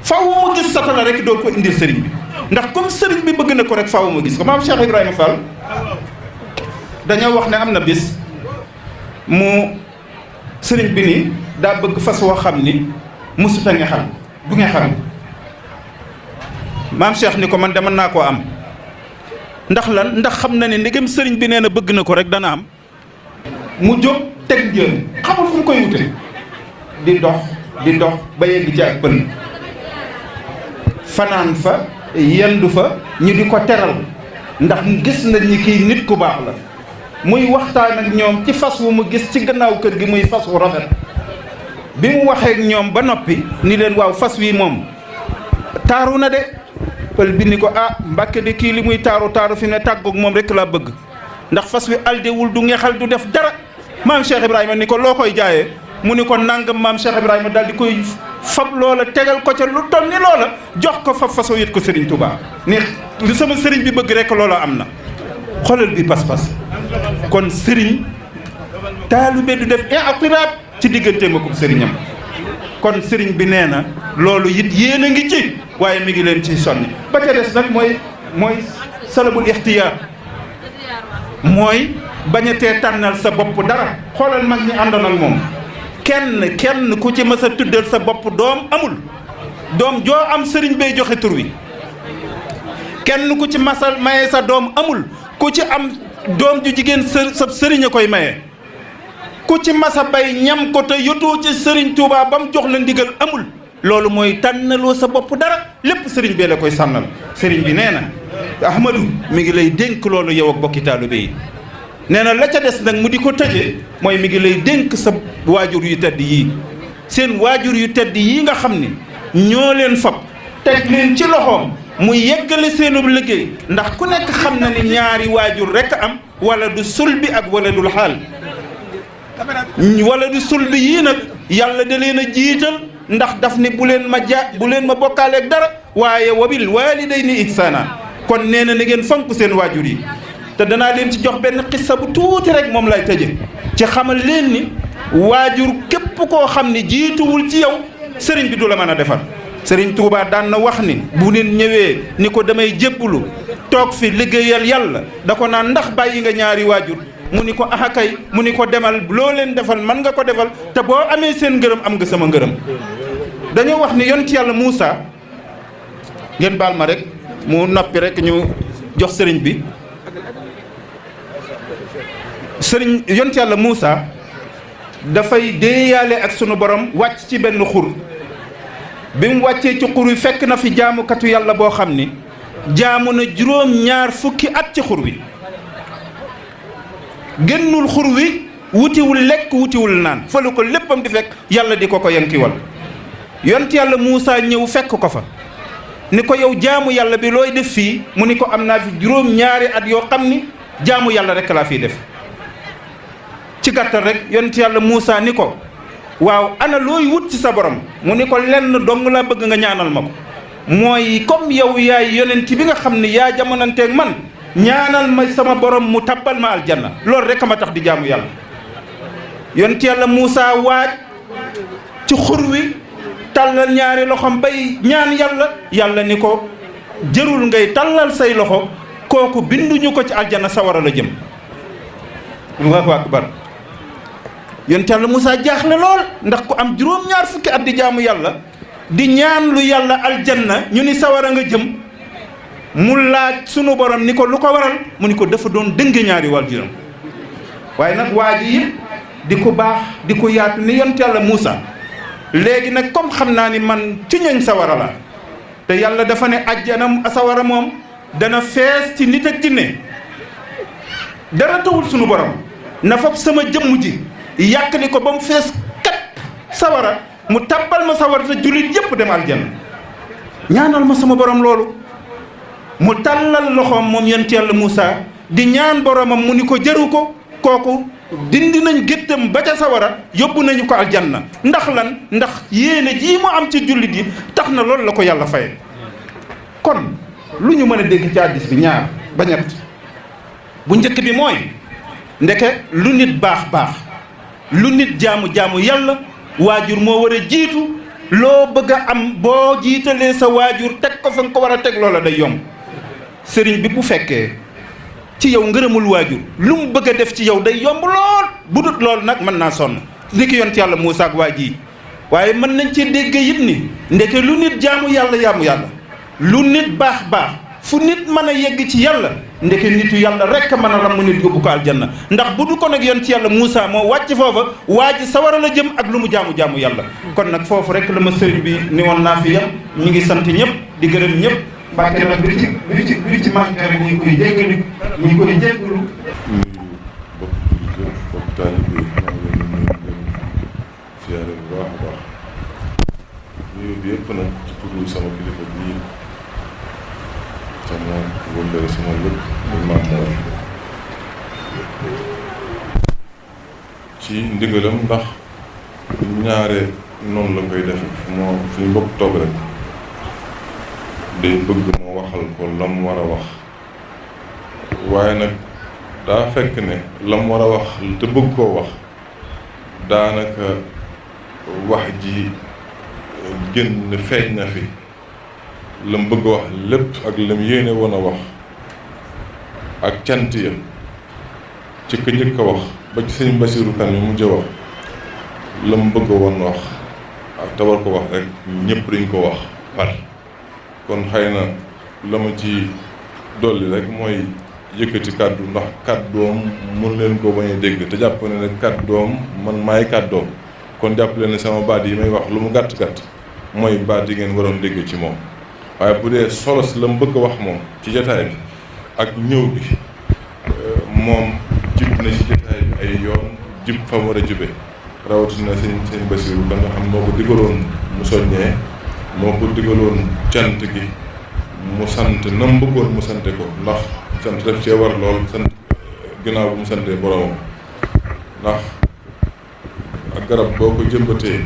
faaw mu gis satala rek doo ko indil sëriñ bi ndax comme sëriñ bi bëgg na ko rek faaw mu gis ko maam Cheikh Ibrahima Fall dañoo wax ne am na bis mu sëriñ bi ni daa bëgg fas woo xam ni musuta ngexal du ngexal maam Cheikh ni ko man de mën naa koo am ndax lan ndax xam na ne ndegem sëriñ bi nee na bëgg na ko rek dana am mu jóg teg njël xamul fu mu koy wute di dox ba yegg ci ak pël fanaan fa yendu fa ñu di ko teral ndax gis nañ ni kii nit ku baax la muy waxtaan ak ñoom ci fas wu mu gis ci gannaaw kër gi muy fas wu rafet bi mu waxee ak ñoom ba noppi ni leen waaw fas wi moom taaru na de pël bi ni ko ah mbàkke de kii li muy taaru fi ne tàggoog moom rek laa bëgg ndax fas wi aldewul du ngexal du def dara maam Cheikh Ibrahima ni ko loo koy jaayee mu ni ko nangam maam Cheikh Ibrahima daal di koy fab loola tegal ko ca lu toll ni loola jox ko fab fasoo yët ko Serigne Touba ni lu sama Serigne bi bëgg rek loola am na xoolal bi pas-pas kon Serigne taalibe du def i'tiraab ci digganteem ak Serignam kon Serigne bi nee na loolu it yéen a ngi ci waaye mi ngi leen ciy sonni ba ca des nag mooy salabul ixtiyaar mooy bañ a tee tànnal sa bopp dara xoolal mag ñi àndoon ak moom kenn ku ci mës a tuddal sa bopp doom amul doom joo am sëriñ bay joxe tur wi kenn ku ci masal maye sa doom amul ku ci am doom ju jigéen sa sëriñ a koy maye ku ci masa bay ñam ko te yotoo ci sëriñ Touba ba mu jox la ndigal amul loolu mooy tànnaloo sa bopp dara lépp sëriñ bee la koy sànnal sëriñ bi nee na Ahmadou mi ngi lay dénk loolu yow ak bokki taalibe yi nee na la ca des nag mu di ko tëje mooy mi ngi lay dénk sa waajur yu tedd yii seen waajur yu tedd yii nga xam ni ñoo leen fab teg leen ci loxoom mu yeggale seenub liggéey ndax ku nekk xam na ni ñaari waajur rekk am wala du sulbi ak wala dul xaal wala du sulbi yii nag yàlla da leen a jiital ndax daf ni bu leen ma bokkaaleeg dara waaye wabil waalidayni ihsaana kon nee na ngeen fonk seen waajur yi te danaa leen ci jox benn xissa bu tuuti rek moom lay tëje ci xamal leen ni waajur képp koo xam ni jiituwul ci yow sëriñ bi du la mën a defar sëriñ Touba daan na wax ni bu neen ñëwee ni ko damay jébbalu toog fi liggéeyal yàlla da ko naan ndax bàyyi nga ñaari waajur mu ni ko axakay mu ni ko demal loo leen defal man nga ko defal te boo amee seen ngërëm am nga sama ngërëm dañoo wax ni yonent yàlla Moussa ngeen baal ma rek mu noppi rek ñu jox sëriñ bi sëriñ yonent yàlla Moussa dafay déeyaale ak sunu borom wàcc ci benn xur bi mu wàccee ci xur wi fekk na fi jaamukatu yàlla boo xam ni jaamu na juróom-ñaar fukki at ci xur wi génnul xur wi wutiwul lekk wutiwul naan fa lu ko léppam di fekk yàlla di ko yankiwal yonent yàlla Moussa ñëw fekk ko fa ni ko yow jaamu yàlla bi looy def fii mu ni ko am naa fi juróom-ñaari at yoo xam ni jaamu yàlla rek laa fiy def ci gàttal rek yonent yàlla Moussa ni ko waaw ana looy wut ci sa borom mu ni ko lenn dong laa bëgg nga ñaanal ma ko mooy comme yow yaay yonent bi nga xam ni yaa jamonanteeg man ñaanal ma sama borom mu tabbal ma aljanna loolu rek a ma tax di jaamu yàlla yonent yàlla Moussa waaj ci xur wi tàllal ñaari loxom bay ñaan yàlla ni ko jërul ngay tàllal say loxo kooku binduñu ko ci aljanna sawara la jëm Allahu akbar yonent yàlla Moussa jaaxle lool ndax ku am juróom-ñaar fukki at di jaamu yàlla di ñaan lu yàlla aljanna ñu ni sawara nga jëm mu laaj sunu borom ni ko lu ko waral mu ni ko dafa doon dënge ñaari waajuram waaye nag waa ji it di ko baax di ko yaatu ni yonent yàlla Moussa léegi nag comme xam naa ni man ci ñooñ sawara la te yàlla dafa ne ajjanam sawara moom dana fees ci nit ak jinne dara tawul sunu borom na fab sama jëmm ji yàqali ko ba mu fees kat sawara mu tabbal ma sawara te jullit yépp dem aljanna ñaanal ma sama borom loolu mu tàllal loxoom moom yonent yàlla Moussa di ñaan boromam mu ni ko jëru ko kooku dindi nañ géttam ba ca sawara yóbbu nañu ko aljanna ndax lan ndax yéene jii mu am ci jullit yi tax na loolu la ko yàlla faye kon lu ñu mën a dégg ci hadiis bi ñaar ba ñett bu njëkk bi mooy ndeke lu nit baax baax lu nit jaamu yàlla waajur moo war a jiitu loo bëgg a am boo jiitalee sa waajur teg ko fa nga ko war a teg loola day yomb sëriñ bi bu fekkee ci yow ngërëmul waajur lu mu bëgg a def ci yow day yomb lool bu dut loolu nag mën naa sonn ni ki yont yàlla Muusaa ak waa ji waaye mën nañ ci dégg it ni ndeke lu nit jaamu yàlla lu nit baax fu nit mën a yegg ci yàlla ndeke nitu yàlla rek mën a ramm nit yóbbu ko aljanna ndax bu du ko nag yont yàlla Muusaa moo wàcc foofa waa ji sawara la jëm ak lu mu jaamu yàlla kon nag foofu rek la ma sëriñ bi ni woon naa fi yam ñu ngi sant ñëpp di gërëm ñëpp Mbàkke nag li ci manqué rek ñu ngi koy jéggalu bokk jullit bokk taalibe maa ngi leen di nuyu leen siyaare bu baax a baax nuyu bi yëpp nag ci turu sama kilifa bii sama wëllëre sama lépp muy Maam Moor ci ndigalam ndax ñaare noonu la koy defe moo suñu mbokk toog rek day bëgg moo waxal ko lam war a wax waaye nag daa fekk ne lam war a wax te bëgg koo wax daanaka wax ji génn feeñ na fi lam bëgg a wax lépp ak lam yéene woon a wax ak cant ya ci ka njëkk a wax ba ci sëñ Basiiru Kan mi mujj a wax lam bëgg woon wax ak te war ko wax rek ñëpp dañ ko wax par kon xëy na la ma ci dolli rek mooy yëkkati kàddu ndax kàddoom mun leen ko bañ a dégg te jàpp ne nag kàddoom man maay kàddoom kon jàpp leen ne sama baat yi may wax lu mu gàtt-gàtt mooy baat yi ngeen waroon dégg ci moom waaye bu dee solos la mu bëgg a wax moom ci jotaay bi ak ñëw bi moom jib na ci jotaay bi ay yoon jib fa mu war a jube rawatina sëñ Basiiru da nga xam moo ko digaloon mu soññee moo ko digaloon cant gi mu sant na mu bëggoon mu sante ko ndax sant def cee war lool sant ginnaaw bu mu santee boromam ndax ak garab boo ko jëmbatee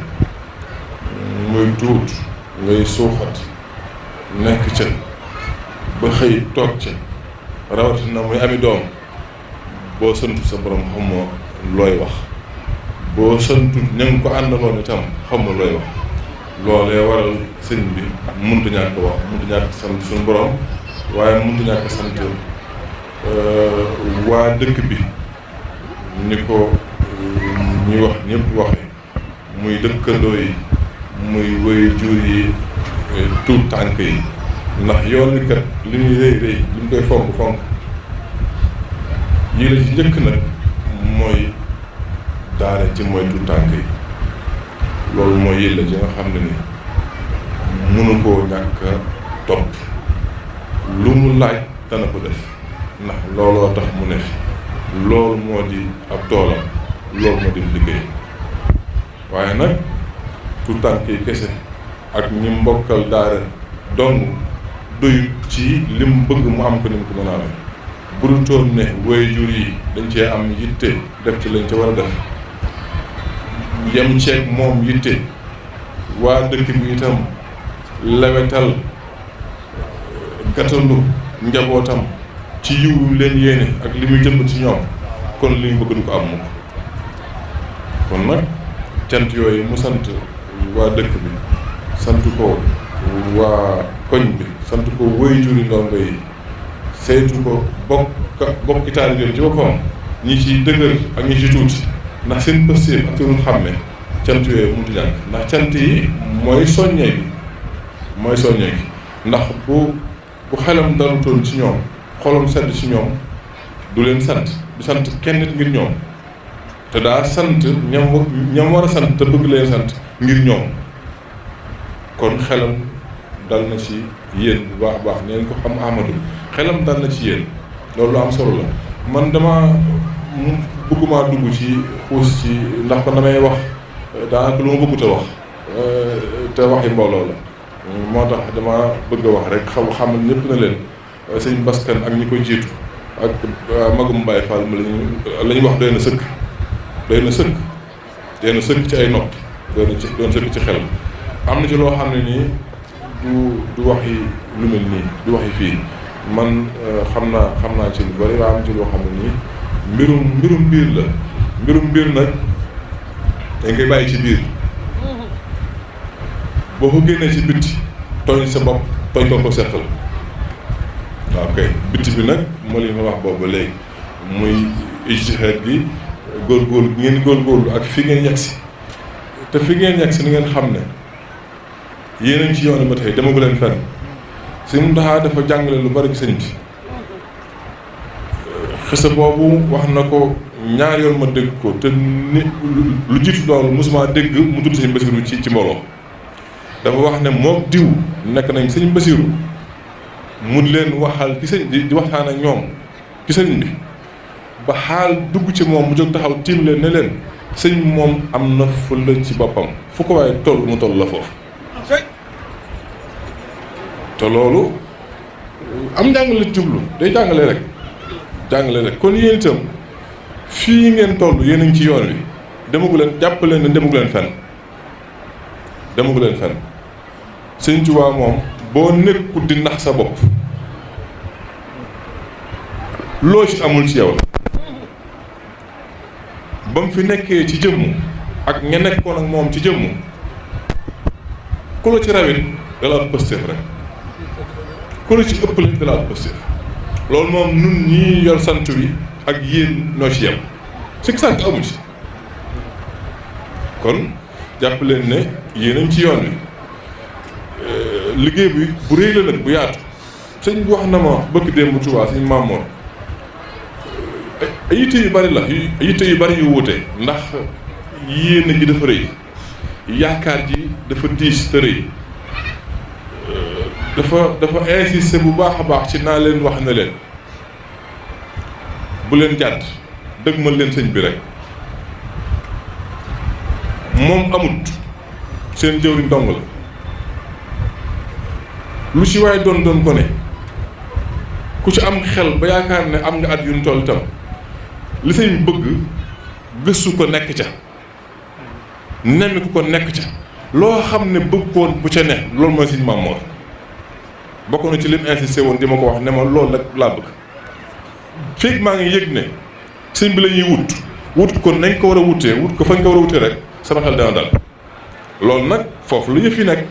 muy tuut ngay suuxat nekk ca ba xëy toog ca rawatina muy ami doom boo santu sa borom xamoo looy wax boo santu ña ngi ko àndaloon itam xamoo looy wax loolee waral sëñ bi mënut a ñàkk wax mënut a ñàkk sant suñu borom waaye mënut a ñàkk sant waa dëkk bi ni ko ñuy wax ñëpp waxe muy dëkkandoo yi muy wéy jur yi tuut tànk yi ndax yoon wi kat li muy rëy rëy li mu koy fonk yi la ci njëkk nag mooy daara ci mooy tuut tànk yi loolu mooy yëlla ji nga xam ne ni mënu koo ñàkk topp lu mu laaj dana ko def ndax looloo tax mu ne fi loolu moo di ab toolam loolu moo di liggéey waaye nag tuut tànk yi kese ak ñi mbokkal daara dong doyut ci lim bëgg mu am ko ni mu ko mën a amee bu du toon ne waajur yi dañ cee am yitte def ci lañ ca war a def yem ceeg moom yitte waa dëkk bi itam lewetal gàttandu njabootam ci yiw leen yéene ak li muy jëmbat ci ñoom kon li mu bëgg du ko am mukk kon nag cant yooyu mu sant waa dëkk bi sant ko waa koñ bi sant ko waajuri ndongo yi saytu ko bokki taalibe ci boppam ñi ci dëgër ak ñi ci tuuti ndax seen pëstéef ak seen xàmme cant yooyu mënut a ñàkk ndax cant yi mooy soññee gi ndax bu xelam dalutoon ci ñoom xolam sedd ci ñoom du leen sant du sant kenn nit ngir ñoom te daa sant ñam war a sant te bëgg leen sant ngir ñoom kon xelam dal na ci yéen bu baax a baax neen ko xam Amadou xelam dal na ci yéen loolu lu am solo la man dama bëgguma dugg ci xuus ci ndax kon damay wax daanaka lu ma bëggut a wax te waxi mbooloo la moo tax dama bëgg a wax rek xam ñëpp na leen sëñ Baskan ak ñi ko jiitu ak magum Baye Fall ma la ñu wax doy na sëkk ci ay nopp doon sëkk ci xel am na ci loo xam ne nii du waxi lu mel nii du waxi fii man xam naa ci lu bari waaye am ci loo xam ne nii mbirum biir la mbirum biir nag dañ koy bàyyi ci biir boo ko génnee ci bitti tooñ sa bopp tooñ ko seqal waaw kay bitti bi nag moo leen ma wax boobu léegi muy ijtihaad gi góorgóorlu bi ngeen góorgóorlu ak fi ngeen yegsi te fi ngeen yegsi ni ngeen xam ne yéen a ngi ci yoonu ba tey demagu leen fenn Sëñ Muntaxa dafa jàngale lu bari ci sëñ bi xisa boobu wax na ko ñaari yoon ma dégg ko te ni lu jiitu loolu mosuma dégg mu tudd sëñ Basiru ci mbooloo dafa wax ne moom diw nekk nañ sëñ Basiru mu leen waxal ci sëñ di waxtaan ak ñoom ci sëñ bi ba xaal dugg ci moom mu jóg taxaw tiim leen ne leen sëñ moom am na fulla ci boppam fu ko waaye toll mu toll la foofu te loolu am njàngale jublu day jàngale rek kon yéen itam fii ngeen toll yéen a ngi ci yoon wi demagu leen jàpp leen ne demagu leen fenn Sëñ Tuubaa moom boo nekkul di nax sa bopp loo ci amul ci yow la ba mu fi nekkee ci jëmm ak ña nekkoon ak moom ci jëmm ku la ci rawit dala pëstéef rek ku la ci ëppale dala pëstéef loolu moom nun ñii yor sant wi ak yéen noo ci yem si sànq amu ci kon jàpp leen ne yéen a ngi ci yoon wi liggéey bi bu réy la nag bu yaatu sëñ bi wax na ma bëgg démb Tuubaa sëñ Maamoor ay yitte yu bari la yitte yu bari yu wuute ndax yéene ji dafa rëy yaakaar ji dafa diis te rëy dafa insisté bu baax a baax ci naa leen wax ne leen bu leen jàdd dëgmal leen sëñ bi rek moom amut seen jëwriñ dong la lu ci waaye doon ko ne ku ci am xel ba yaakaar ne am nga at yu ñu toll itam li sëñ bëgg gëstu ko nekk ca nemmi ko nekk ca loo xam ne bëggoon bu ca ne loolu mooy sëñ Maamoor bokk na ci lim insisté woon di ma ko wax ne ma loolu rek laa bëgg fekk maa ngi yëg ne sëñ bi la ñuy wut ko nañ ko war a wutee wut ko fañ ko war a wutee rek sama xel dana dal loolu nag foofu lu yëf yi nekk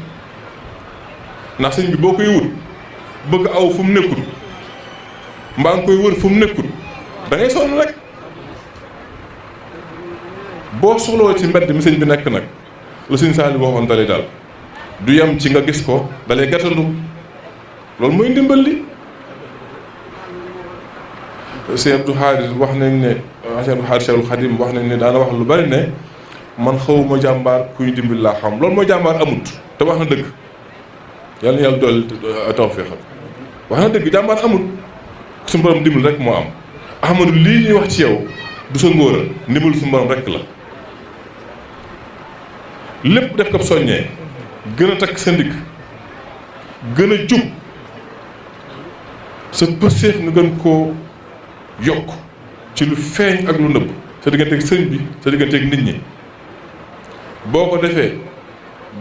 ndax sëñ bi boo koy wut bëgg aw fu mu nekkul mbaa nga koy wër fu mu nekkul da ngay sonn rek boo soxloo ci mbedd mi sëñ bi nekk nag la sëñ Saaliw waxoon dalay daal du yem ci nga gis ko dalay gàttandu loolu mooy ndimbal li Sëñ Abdou Xaadir wax nañ ne Sëñ Abdou Xaadir Cheikhul Xadim wax nañ ne daana wax lu bari ne man xawuma jàmbaar kuy dimbali laa xam loolu mooy jàmbaar amut te wax na dëgg yàlla na yàlla dolli tawfeexam wax na dëgg jàmbaar amut suñu borom dimbali rek moo am Ahmadu lii ñuy wax ci yow du sa ngóora ndimbal suñu borom rek la lépp def ko soññee gën a takk sa ndigg gën a jub sa pëseef nga gën koo yokk ci lu feeñ ak lu nëbb sa digganteeg sëñ bi sa digganteeg nit ñi boo ko defee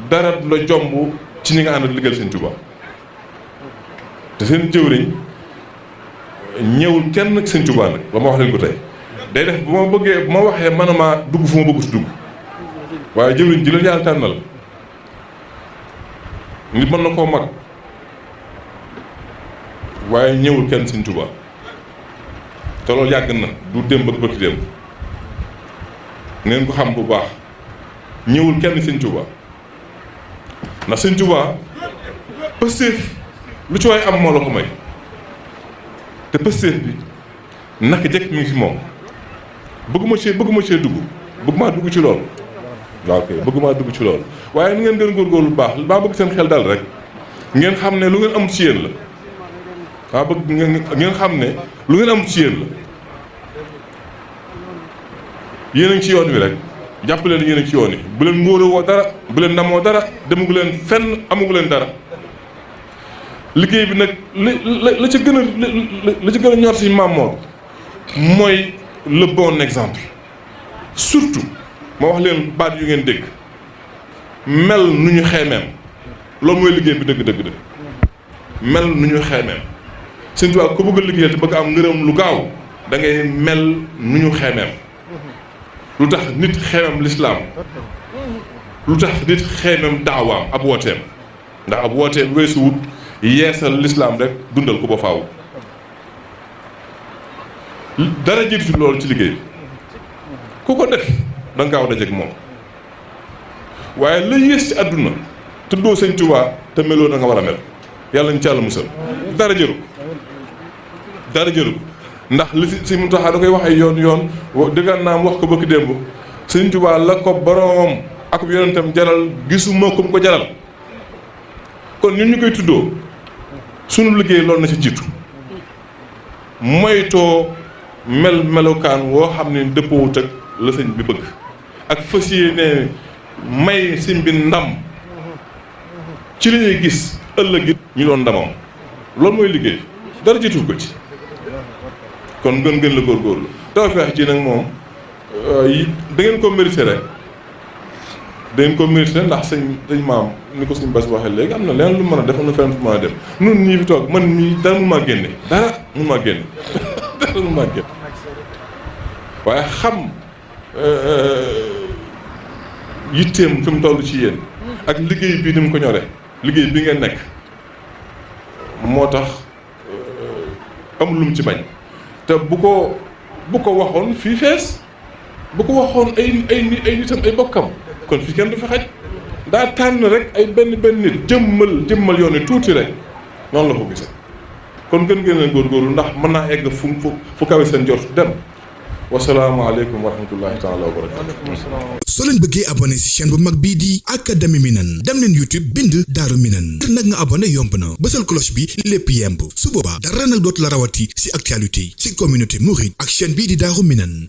dara la jomb ci ñi nga ànd liggéeyal sëñ Tuubaa te seen jëwriñ ñëwul kenn ak sëñ Tuubaa nag ba ma wax leen ko tey day def bu ma bëggee bu ma waxee manama dugg fu ma bëgg si dugg waaye jëwriñ ji leen yàlla tànnal nit mën na koo mag waaye ñëwul kenn sëñ Tuubaa te loolu yàgg na du démb ak bëkki démb ngeen ko xam bu baax ñëwul kenn sëñ Tuubaa ndax sëñ Tuubaa pëstéef lu ci waay am moo la ko may te pëstéef bi naka jekk mi ngi fi moom bëgguma cee dugg bëgguma dugg ci loolu waaw kay bëgguma dugg ci loolu waaye nu ngeen gën góorgóorlu bu baax baa bëgg seen xel dal rek ngeen xam ne lu ngeen amut ci yéen la waaw bëgg ngeen xam ne lu ngeen amut ci yéen la yéen a ngi ci yoon wi rek jàpp leen yéen a ngi ci yoon wi bu leen ngóoroo dara bu leen namoo dara demagu leen fenn amagu leen dara liggéey bi nag la ca gën a ñor si Maamoor mooy le bon exemple surtout ma wax leen baat yu ngeen dégg mel nu ñu xeemeem loolu mooy liggéey bi dëgg mel nu ñu xeemeem Sëñ Tuubaa ku bëgg a liggéeyal te bëgg am ngërëm lu gaaw da ngay mel nu ñu xeemeem lu tax nit xeemeem lislaam lu tax nit xeemeem daawaam ab wooteem ndax ab wooteem weesu wut yeesal lislaam rek dundal ko ba faaw dara jiitu loolu ci liggéey bi ku ko def da nga gaaw dajeek moom waaye la yées ci àdduna tuddoo Sëñ Tuubaa te meloo da nga war a mel yàlla ñu ci Yàlla musal dara jëru ndax li si Muntaxa da koy wax ay yoon dëggaan naam wax ko bëgg démb Sëñ Tuubaa la ko boroomam ak yonentam jaral gisuma ko mu ko jaral kon ñun ñu koy tuddoo sunu liggéey loolu na ci jiitu moytoo melokaan woo xam ne dëppoowut ak la sëñ bi bëgg ak fas yéene may sëñ bi ndam ci li ñuy gis ëllëg it ñu doon ndamam loolu mooy liggéey dara jiitu ko ci kon gën la góorgóorlu tawfeex ji nag moom da ngeen ko mérité rek da ngeen ko mérité ndax sëñ maam ni ko suñ bas waxee léegi am na leen lu mën a def am na fenn fu mën a dem nun ñii fi toog man mii dara mun maa génne dara mun maa génne waaye xam yitteem fi mu toll ci yéen ak liggéey bii ni mu ko ñore liggéey bi ngeen nekk moo tax amul lu mu ci bañ te bu ko waxoon fii fees bu ko waxoon ay nitam ay bokkam kon fii kenn du fi xaj daa tànn rek ay benn nit jëmmal yoon wi tuuti rek noonu la ko gisee kon gën leen góorgóorlu ndax mën naa egg fu kawe seen jort dem wasalaamaaleykum wa rahmatullahi taala wa barakatu. soo leen bëggee abonné ci chaîne bu mag bii di Académie Minane dem leen YouTube bind Daaru Minane ngir nag nga abonné yomb na bësal cloche bi lépp yemb su boobaa dara nag dootu la rawati ci actualité ci communauté mouride ak chaîne bii di Daaru Minane.